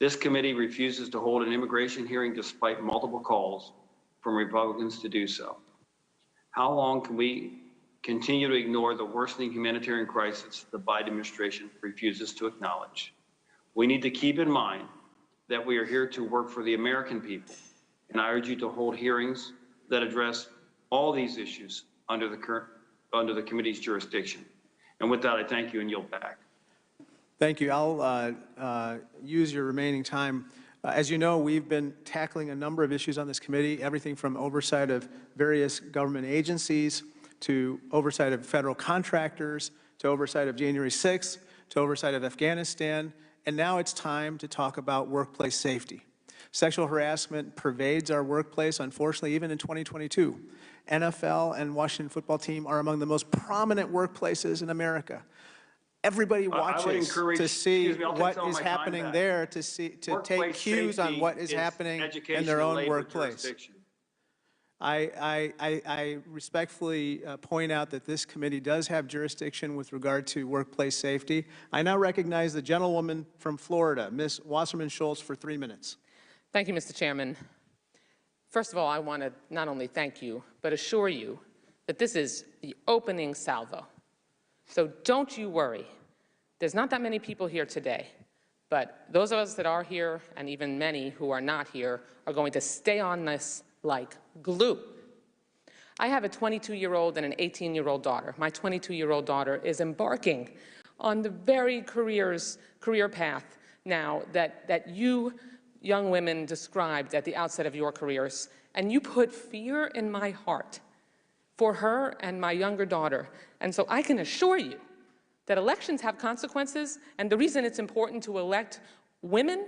This committee refuses to hold an immigration hearing despite multiple calls from Republicans to do so. How long can we continue to ignore the worsening humanitarian crisis the Biden administration refuses to acknowledge? We need to keep in mind that we are here to work for the American people, and I urge you to hold hearings that address all these issues under the committee's jurisdiction. And with that, I thank you and yield back. Thank you. I'll use your remaining time. As you know, we've been tackling a number of issues on this committee, everything from oversight of various government agencies to oversight of federal contractors, to oversight of January 6th, to oversight of Afghanistan, and now it's time to talk about workplace safety. Sexual harassment pervades our workplace, unfortunately, even in 2022. NFL and Washington football team are among the most prominent workplaces in America. Everybody watches to see what is happening there, to take cues on what is happening in their own workplace. I respectfully point out that this committee does have jurisdiction with regard to workplace safety. I now recognize the gentlewoman from Florida, Ms. Wasserman-Schultz, for 3 minutes. Thank you, Mr. Chairman. First of all, I want to not only thank you, but assure you that this is the opening salvo. So don't you worry. There's not that many people here today, but those of us that are here, and even many who are not here, are going to stay on this like glue. I have a 22-year-old and an 18-year-old daughter. My 22-year-old daughter is embarking on the very career path now that you young women described at the outset of your careers, and you put fear in my heart for her and my younger daughter. And so I can assure you that elections have consequences, and the reason it's important to elect women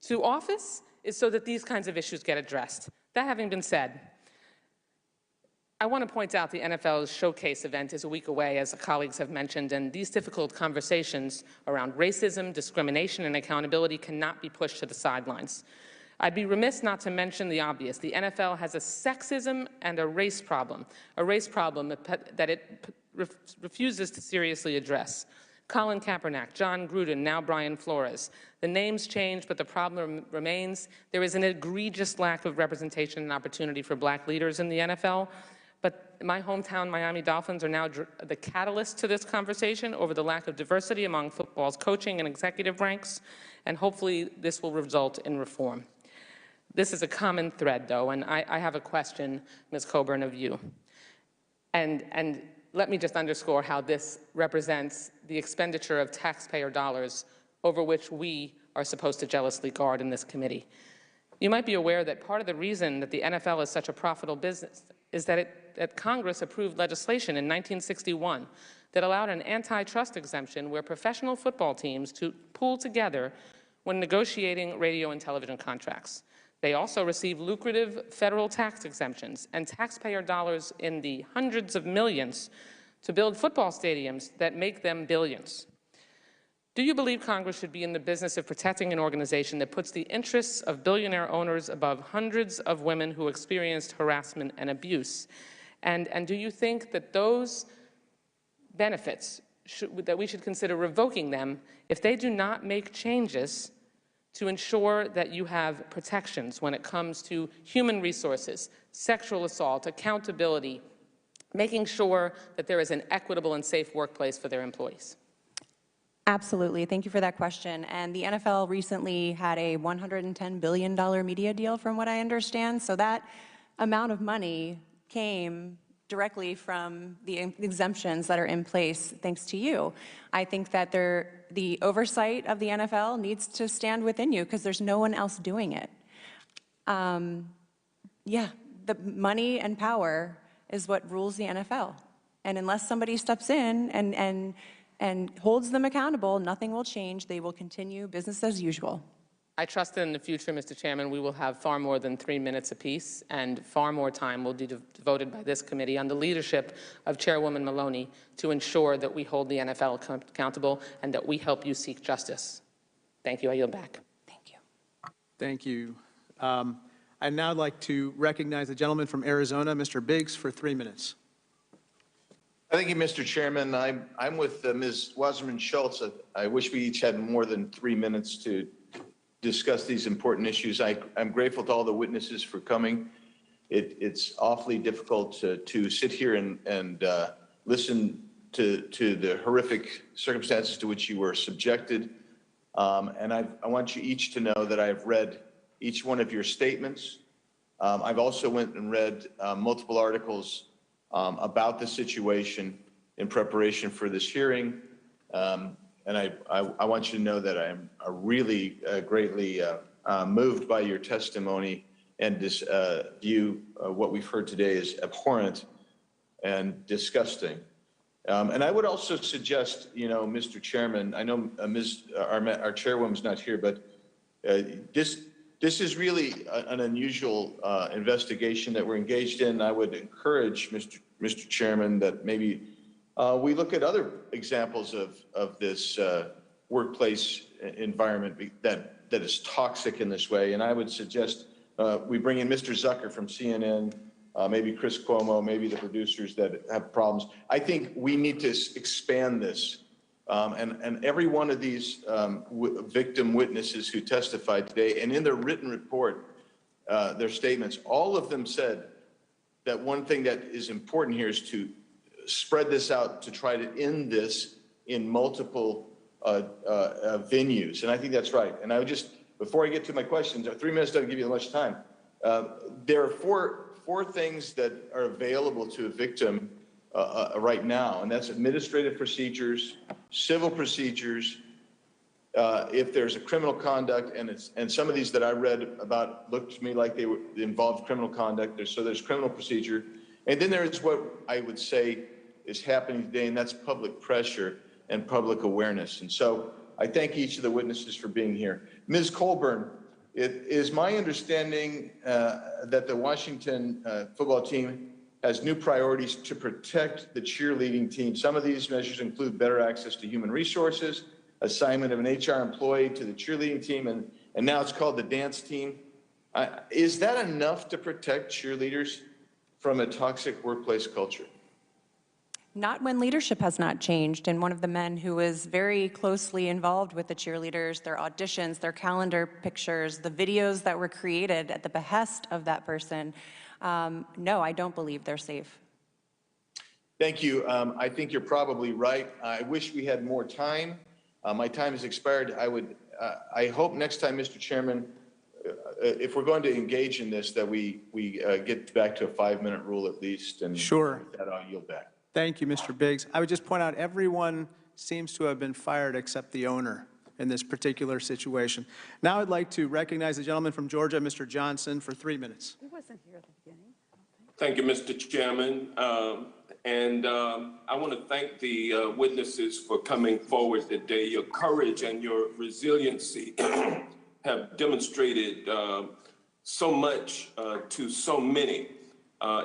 to office is so that these kinds of issues get addressed. That having been said, I want to point out the NFL's showcase event is a week away, as colleagues have mentioned, and these difficult conversations around racism, discrimination, and accountability cannot be pushed to the sidelines. I'd be remiss not to mention the obvious. The NFL has a sexism and a race problem that it refuses to seriously address. Colin Kaepernick, John Gruden, now Brian Flores. The names change, but the problem remains. There is an egregious lack of representation and opportunity for black leaders in the NFL. But my hometown Miami Dolphins are now the catalyst to this conversation over the lack of diversity among football's coaching and executive ranks, and hopefully this will result in reform. This is a common thread, though, and I have a question, Ms. Coburn, of you. And let me just underscore how this represents the expenditure of taxpayer dollars over which we are supposed to jealously guard in this committee. You might be aware that part of the reason that the NFL is such a profitable business is that Congress approved legislation in 1961 that allowed an antitrust exemption where professional football teams to pool together when negotiating radio and television contracts. They also receive lucrative federal tax exemptions and taxpayer dollars in the hundreds of millions to build football stadiums that make them billions. Do you believe Congress should be in the business of protecting an organization that puts the interests of billionaire owners above hundreds of women who experienced harassment and abuse? And do you think that those benefits, that we should consider revoking them if they do not make changes to ensure that you have protections when it comes to human resources, sexual assault, accountability, making sure that there is an equitable and safe workplace for their employees? Absolutely. Thank you for that question. And the NFL recently had a $110 billion media deal, from what I understand. So that amount of money came directly from the exemptions that are in place, thanks to you. I think that the oversight of the NFL needs to stand within you because there's no one else doing it. Yeah, the money and power is what rules the NFL. And unless somebody steps in and holds them accountable, nothing will change. They will continue business as usual. I trust that in the future, Mr. Chairman, we will have far more than 3 minutes apiece, and far more time will be devoted by this committee on the leadership of Chairwoman Maloney to ensure that we hold the NFL accountable and that we help you seek justice. Thank you. I yield back. Thank you. Thank you. I'd now like to recognize the gentleman from Arizona, Mr. Biggs, for 3 minutes. Thank you, Mr. Chairman. I'm with Ms. Wasserman Schultz. I wish we each had more than 3 minutes to discuss these important issues. I'm grateful to all the witnesses for coming. It's awfully difficult to sit here and listen to the horrific circumstances to which you were subjected. And I want you each to know that I've read each one of your statements. I've also went and read multiple articles about the situation in preparation for this hearing. And I want you to know that I'm really greatly moved by your testimony and this view what we've heard today is abhorrent and disgusting. And I would also suggest, Mr. Chairman, I know our chairwoman's not here, but this is really an unusual investigation that we're engaged in. I would encourage, Mr. Chairman, that maybe we look at other examples of this workplace environment that is toxic in this way. And I would suggest we bring in Mr. Zucker from CNN, maybe Chris Cuomo, maybe the producers that have problems. I think we need to expand this. And every one of these victim witnesses who testified today, and in their written report, their statements, all of them said that one thing that is important here is to spread this out to try to end this in multiple venues. And I think that's right. And I would just, before I get to my questions, 3 minutes doesn't give you much time. There are four things that are available to a victim right now, and that's administrative procedures, civil procedures, if there's a criminal conduct, and some of these that I read about looked to me like they involved criminal conduct. So there's criminal procedure. And then there is what I would say is happening today, and that's public pressure and public awareness. And so I thank each of the witnesses for being here. Ms. Coburn, it is my understanding that the Washington football team has new priorities to protect the cheerleading team. Some of these measures include better access to human resources, assignment of an HR employee to the cheerleading team, and now it's called the dance team. Is that enough to protect cheerleaders from a toxic workplace culture? Not when leadership has not changed. And one of the men who was very closely involved with the cheerleaders, their auditions, their calendar pictures, the videos that were created at the behest of that person, no, I don't believe they're safe. Thank you. I think you're probably right. I wish we had more time. My time has expired. I hope next time, Mr. Chairman, if we're going to engage in this, that we get back to a 5-minute rule at least. And sure. With that, I'll yield back. Thank you, Mr. Biggs. I would just point out everyone seems to have been fired except the owner in this particular situation. Now I'd like to recognize the gentleman from Georgia, Mr. Johnson, for 3 minutes. He wasn't here at the beginning. Thank you, Mr. Chairman. I want to thank the witnesses for coming forward today. Your courage and your resiliency have demonstrated so much to so many.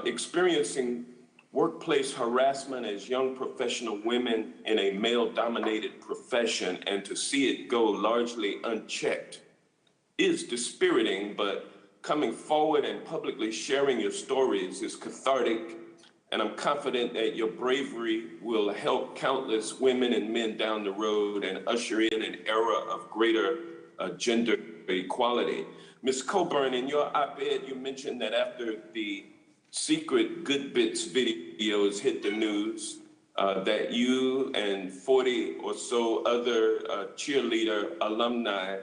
Experiencing workplace harassment as young professional women in a male-dominated profession and to see it go largely unchecked is dispiriting, but coming forward and publicly sharing your stories is cathartic, and I'm confident that your bravery will help countless women and men down the road and usher in an era of greater gender equality. Ms. Coburn, in your op-ed, you mentioned that after the secret Good Bits videos hit the news, that you and 40 or so other cheerleader alumni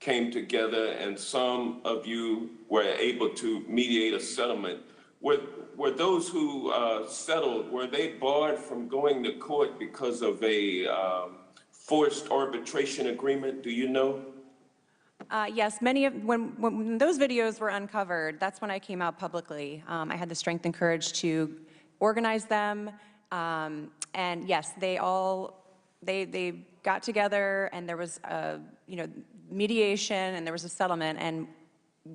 came together and some of you were able to mediate a settlement. Were those who settled, were they barred from going to court because of a forced arbitration agreement? Do you know? Yes, when those videos were uncovered, that's when I came out publicly. I had the strength and courage to organize them, and yes, they got together, and there was mediation, and there was a settlement, and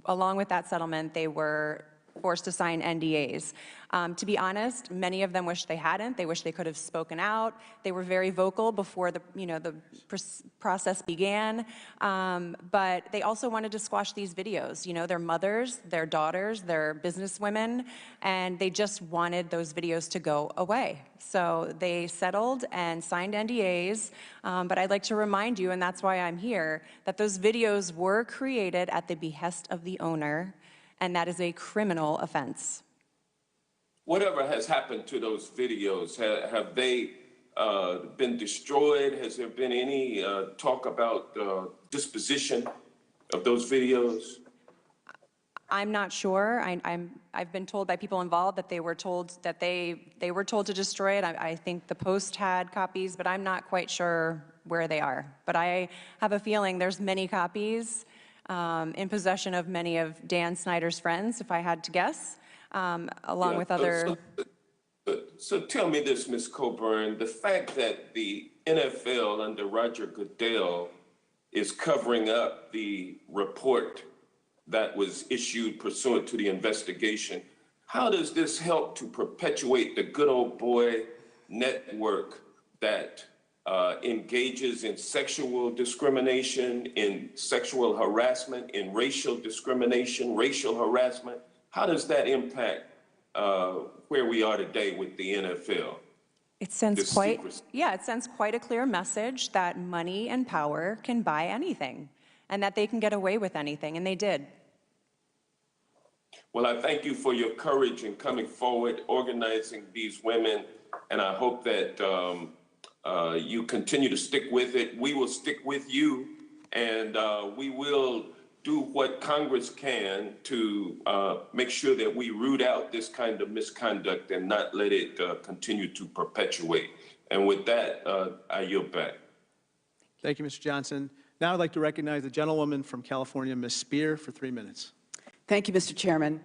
along with that settlement, they were forced to sign NDAs. To be honest, many of them wish they hadn't. They wish they could have spoken out. They were very vocal before the process began, but they also wanted to squash these videos. Their mothers, their daughters, their businesswomen, and they just wanted those videos to go away. So they settled and signed NDAs, but I'd like to remind you, and that's why I'm here, that those videos were created at the behest of the owner, and that is a criminal offense. Whatever has happened to those videos, have they been destroyed? Has there been any talk about disposition of those videos? I'm not sure. I've been told by people involved that they were told that they were told to destroy it. I think the Post had copies, but I'm not quite sure where they are. But I have a feeling there's many copies in possession of many of Dan Snyder's friends, if I had to guess, along with other... So tell me this, Ms. Coburn, the fact that the NFL under Roger Goodell is covering up the report that was issued pursuant to the investigation, how does this help to perpetuate the good old boy network that engages in sexual discrimination, in sexual harassment, in racial discrimination, racial harassment? How does that impact where we are today with the NFL? It sends quite a clear message that money and power can buy anything, and that they can get away with anything, and they did. Well, I thank you for your courage in coming forward, organizing these women, and I hope that you continue to stick with it. We will stick with you, and we will do what Congress can to make sure that we root out this kind of misconduct and not let it continue to perpetuate. And with that, I yield back. Thank you, Mr. Johnson. Now I'd like to recognize the gentlewoman from California, Ms. Spear, for 3 minutes. Thank you, Mr. Chairman.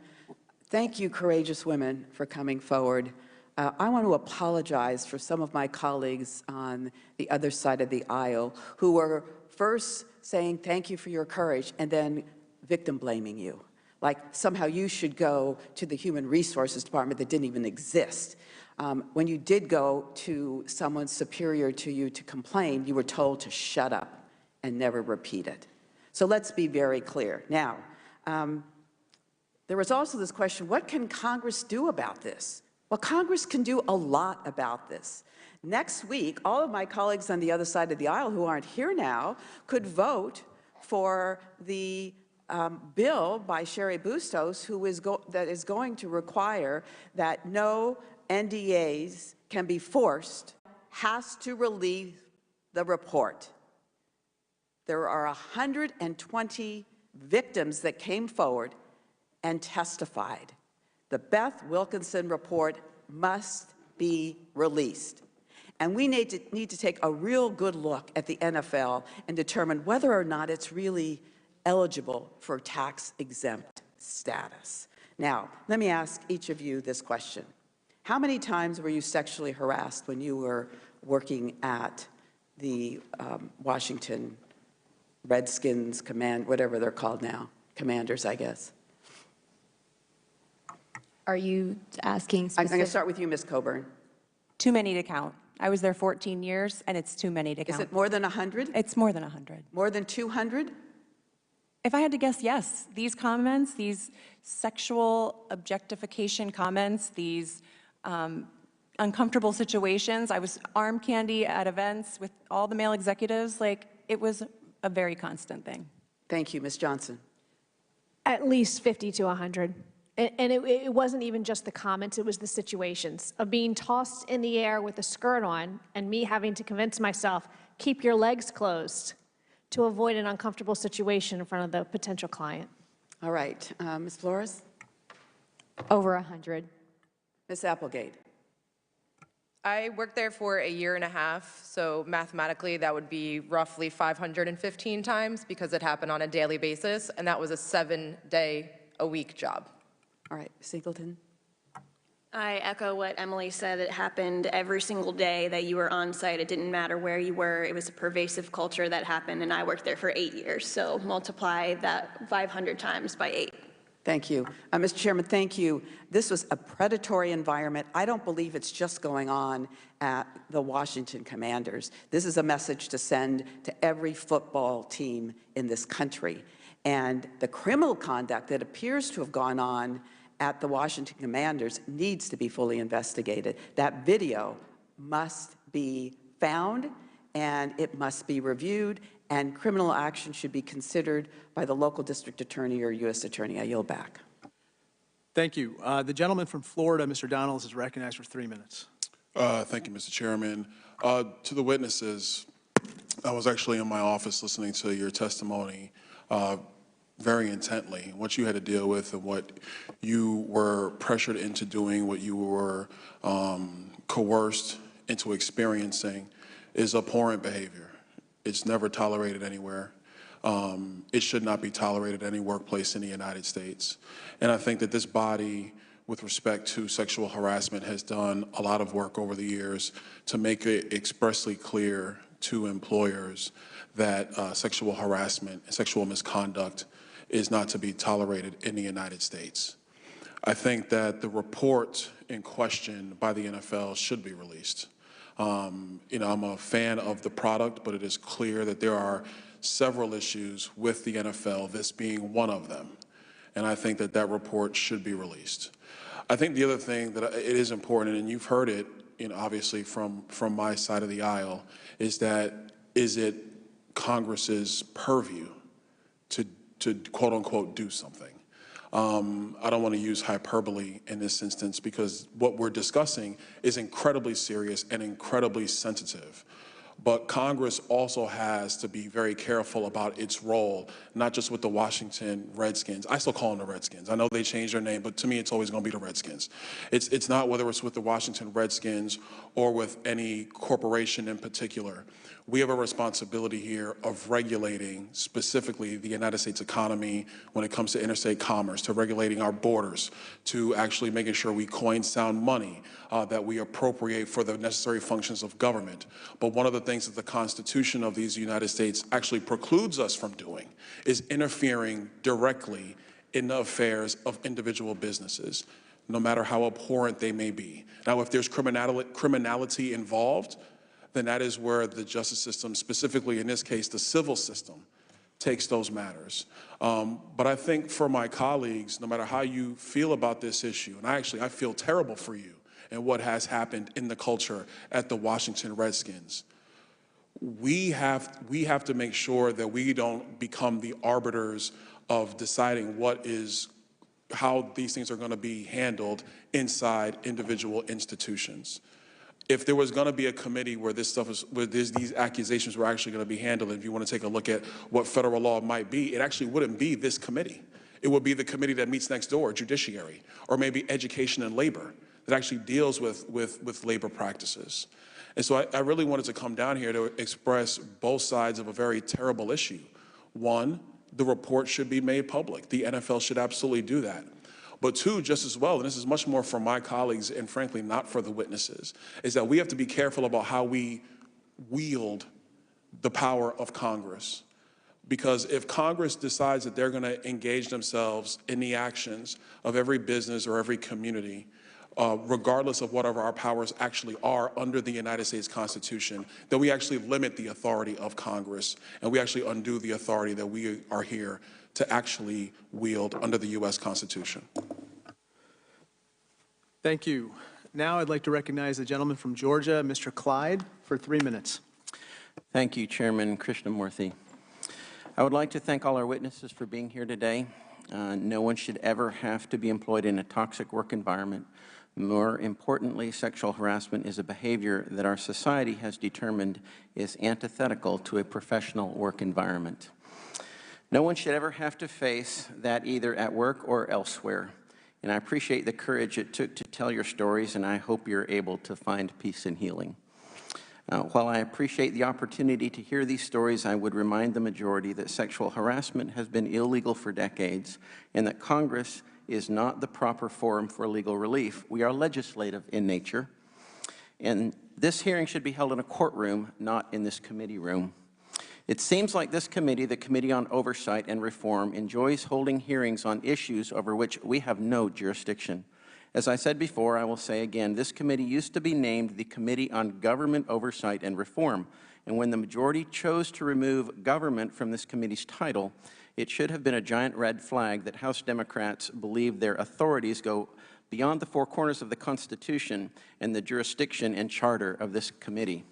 Thank you, courageous women, for coming forward. I want to apologize for some of my colleagues on the other side of the aisle who were first saying thank you for your courage and then victim blaming you. Like somehow you should go to the Human Resources Department that didn't even exist. When you did go to someone superior to you to complain, you were told to shut up and never repeat it. So let's be very clear. Now, There was also this question, what can Congress do about this? Well, Congress can do a lot about this. Next week, all of my colleagues on the other side of the aisle who aren't here now could vote for the bill by Sherry Bustos, that is going to require that no NDAs can be forced, has to release the report. There are 120 victims that came forward and testified. The Beth Wilkinson report must be released. And we need to take a real good look at the NFL and determine whether or not it's really eligible for tax-exempt status. Now, let me ask each of you this question. How many times were you sexually harassed when you were working at the Washington Redskins whatever they're called now, Commanders, I guess? Are you asking I'm going to start with you, Ms. Coburn. Too many to count. I was there 14 years, and it's too many to count. Is it more than 100? It's more than 100. More than 200? If I had to guess, yes. These comments, these sexual objectification comments, these uncomfortable situations. I was arm candy at events with all the male executives. Like, it was a very constant thing. Thank you, Ms. Johnson. At least 50 to 100. And it wasn't even just the comments, it was the situations of being tossed in the air with a skirt on and me having to convince myself, keep your legs closed, to avoid an uncomfortable situation in front of the potential client. All right, Ms. Flores? Over 100. Ms. Applegate? I worked there for a year and a half, so mathematically that would be roughly 515 times because it happened on a daily basis, and that was a 7-day-a-week job. All right, Singleton? I echo what Emily said. It happened every single day that you were on site. It didn't matter where you were. It was a pervasive culture that happened, and I worked there for 8 years. So multiply that 500 times by 8. Thank you. Mr. Chairman, thank you. This was a predatory environment. I don't believe it's just going on at the Washington Commanders. This is a message to send to every football team in this country. And the criminal conduct that appears to have gone on at the Washington Commanders needs to be fully investigated. That video must be found, and it must be reviewed, and criminal action should be considered by the local district attorney or U.S. attorney. I yield back. Thank you. The gentleman from Florida, Mr. Donalds, is recognized for 3 minutes. Thank you, Mr. Chairman. To the witnesses, I was actually in my office listening to your testimony very intently, what you had to deal with and what you were pressured into doing, what you were coerced into experiencing is abhorrent behavior. It's never tolerated anywhere. It should not be tolerated in any workplace in the United States. And I think that this body, with respect to sexual harassment, has done a lot of work over the years to make it expressly clear to employers that sexual harassment and sexual misconduct is not to be tolerated in the United States. I think that the report in question by the NFL should be released. I'm a fan of the product, but it is clear that there are several issues with the NFL, this being one of them. And I think that that report should be released. I think the other thing that it is important, and you've heard it, obviously from my side of the aisle, is it Congress's purview to quote unquote do something. I don't want to use hyperbole in this instance because what we're discussing is incredibly serious and incredibly sensitive. But Congress also has to be very careful about its role, not just with the Washington Redskins. I still call them the Redskins. I know they changed their name, but to me, it's always going to be the Redskins. It's not whether it's with the Washington Redskins or with any corporation in particular. We have a responsibility here of regulating specifically the United States economy when it comes to interstate commerce, to regulating our borders, to actually making sure we coin sound money, that we appropriate for the necessary functions of government. But one of the things that the Constitution of these United States actually precludes us from doing is interfering directly in the affairs of individual businesses, no matter how abhorrent they may be. Now, if there's criminality involved, then that is where the justice system, specifically in this case, the civil system, takes those matters. But I think for my colleagues, no matter how you feel about this issue, and I feel terrible for you and what has happened in the culture at the Washington Redskins. We have to make sure that we don't become the arbiters of deciding how these things are going to be handled inside individual institutions. If there was going to be a committee where these accusations were actually going to be handled, if you want to take a look at what federal law might be, it actually wouldn't be this committee. It would be the committee that meets next door, Judiciary, or maybe Education and Labor, that actually deals with labor practices. And so I really wanted to come down here to express both sides of a very terrible issue. One, the report should be made public. The NFL should absolutely do that. But two, just as well, and this is much more for my colleagues and frankly not for the witnesses, is that we have to be careful about how we wield the power of Congress. Because if Congress decides that they're going to engage themselves in the actions of every business or every community, regardless of whatever our powers actually are under the United States Constitution, then we actually limit the authority of Congress, and we actually undo the authority that we are here to actually wield under the U.S. Constitution. Thank you. Now I'd like to recognize the gentleman from Georgia, Mr. Clyde, for 3 minutes. Thank you, Chairman Krishnamurthy. I would like to thank all our witnesses for being here today. No one should ever have to be employed in a toxic work environment. More importantly, sexual harassment is a behavior that our society has determined is antithetical to a professional work environment. No one should ever have to face that either at work or elsewhere. And I appreciate the courage it took to tell your stories, and I hope you're able to find peace and healing. While I appreciate the opportunity to hear these stories, I would remind the majority that sexual harassment has been illegal for decades and that Congress is not the proper forum for legal relief. We are legislative in nature, and this hearing should be held in a courtroom, not in this committee room. It seems like this committee, the Committee on Oversight and Reform, enjoys holding hearings on issues over which we have no jurisdiction. As I said before, I will say again, this committee used to be named the Committee on Government Oversight and Reform, and when the majority chose to remove government from this committee's title, it should have been a giant red flag that House Democrats believe their authorities go beyond the four corners of the Constitution and the jurisdiction and charter of this committee.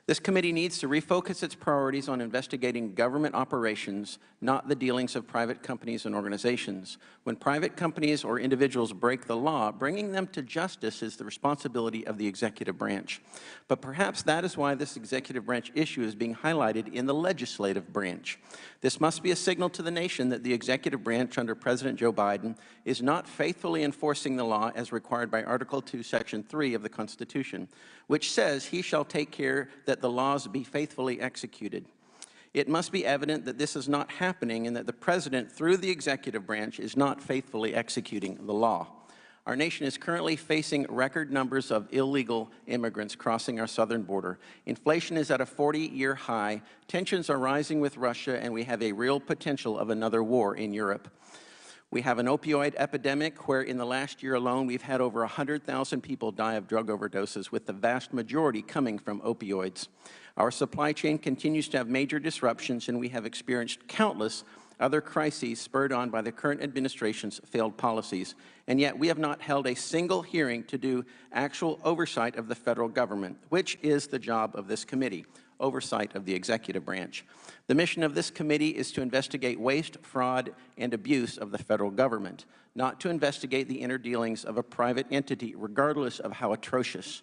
This committee needs to refocus its priorities on investigating government operations, not the dealings of private companies and organizations. When private companies or individuals break the law, bringing them to justice is the responsibility of the executive branch. But perhaps that is why this executive branch issue is being highlighted in the legislative branch. This must be a signal to the nation that the executive branch under President Joe Biden is not faithfully enforcing the law as required by Article 2, Section 3 of the Constitution, which says he shall take care that the laws be faithfully executed. It must be evident that this is not happening and that the President, through the executive branch, is not faithfully executing the law. Our nation is currently facing record numbers of illegal immigrants crossing our southern border. Inflation is at a 40-year high, tensions are rising with Russia, and we have a real potential of another war in Europe. We have an opioid epidemic where in the last year alone we've had over 100,000 people die of drug overdoses, with the vast majority coming from opioids. Our supply chain continues to have major disruptions, and we have experienced countless other crises spurred on by the current administration's failed policies. And yet we have not held a single hearing to do actual oversight of the federal government, which is the job of this committee, oversight of the executive branch. The mission of this committee is to investigate waste, fraud, and abuse of the federal government, not to investigate the inner dealings of a private entity, regardless of how atrocious.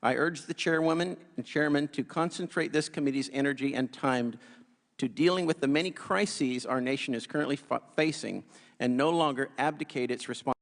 I urge the chairwoman and chairman to concentrate this committee's energy and time to dealing with the many crises our nation is currently facing and no longer abdicate its responsibility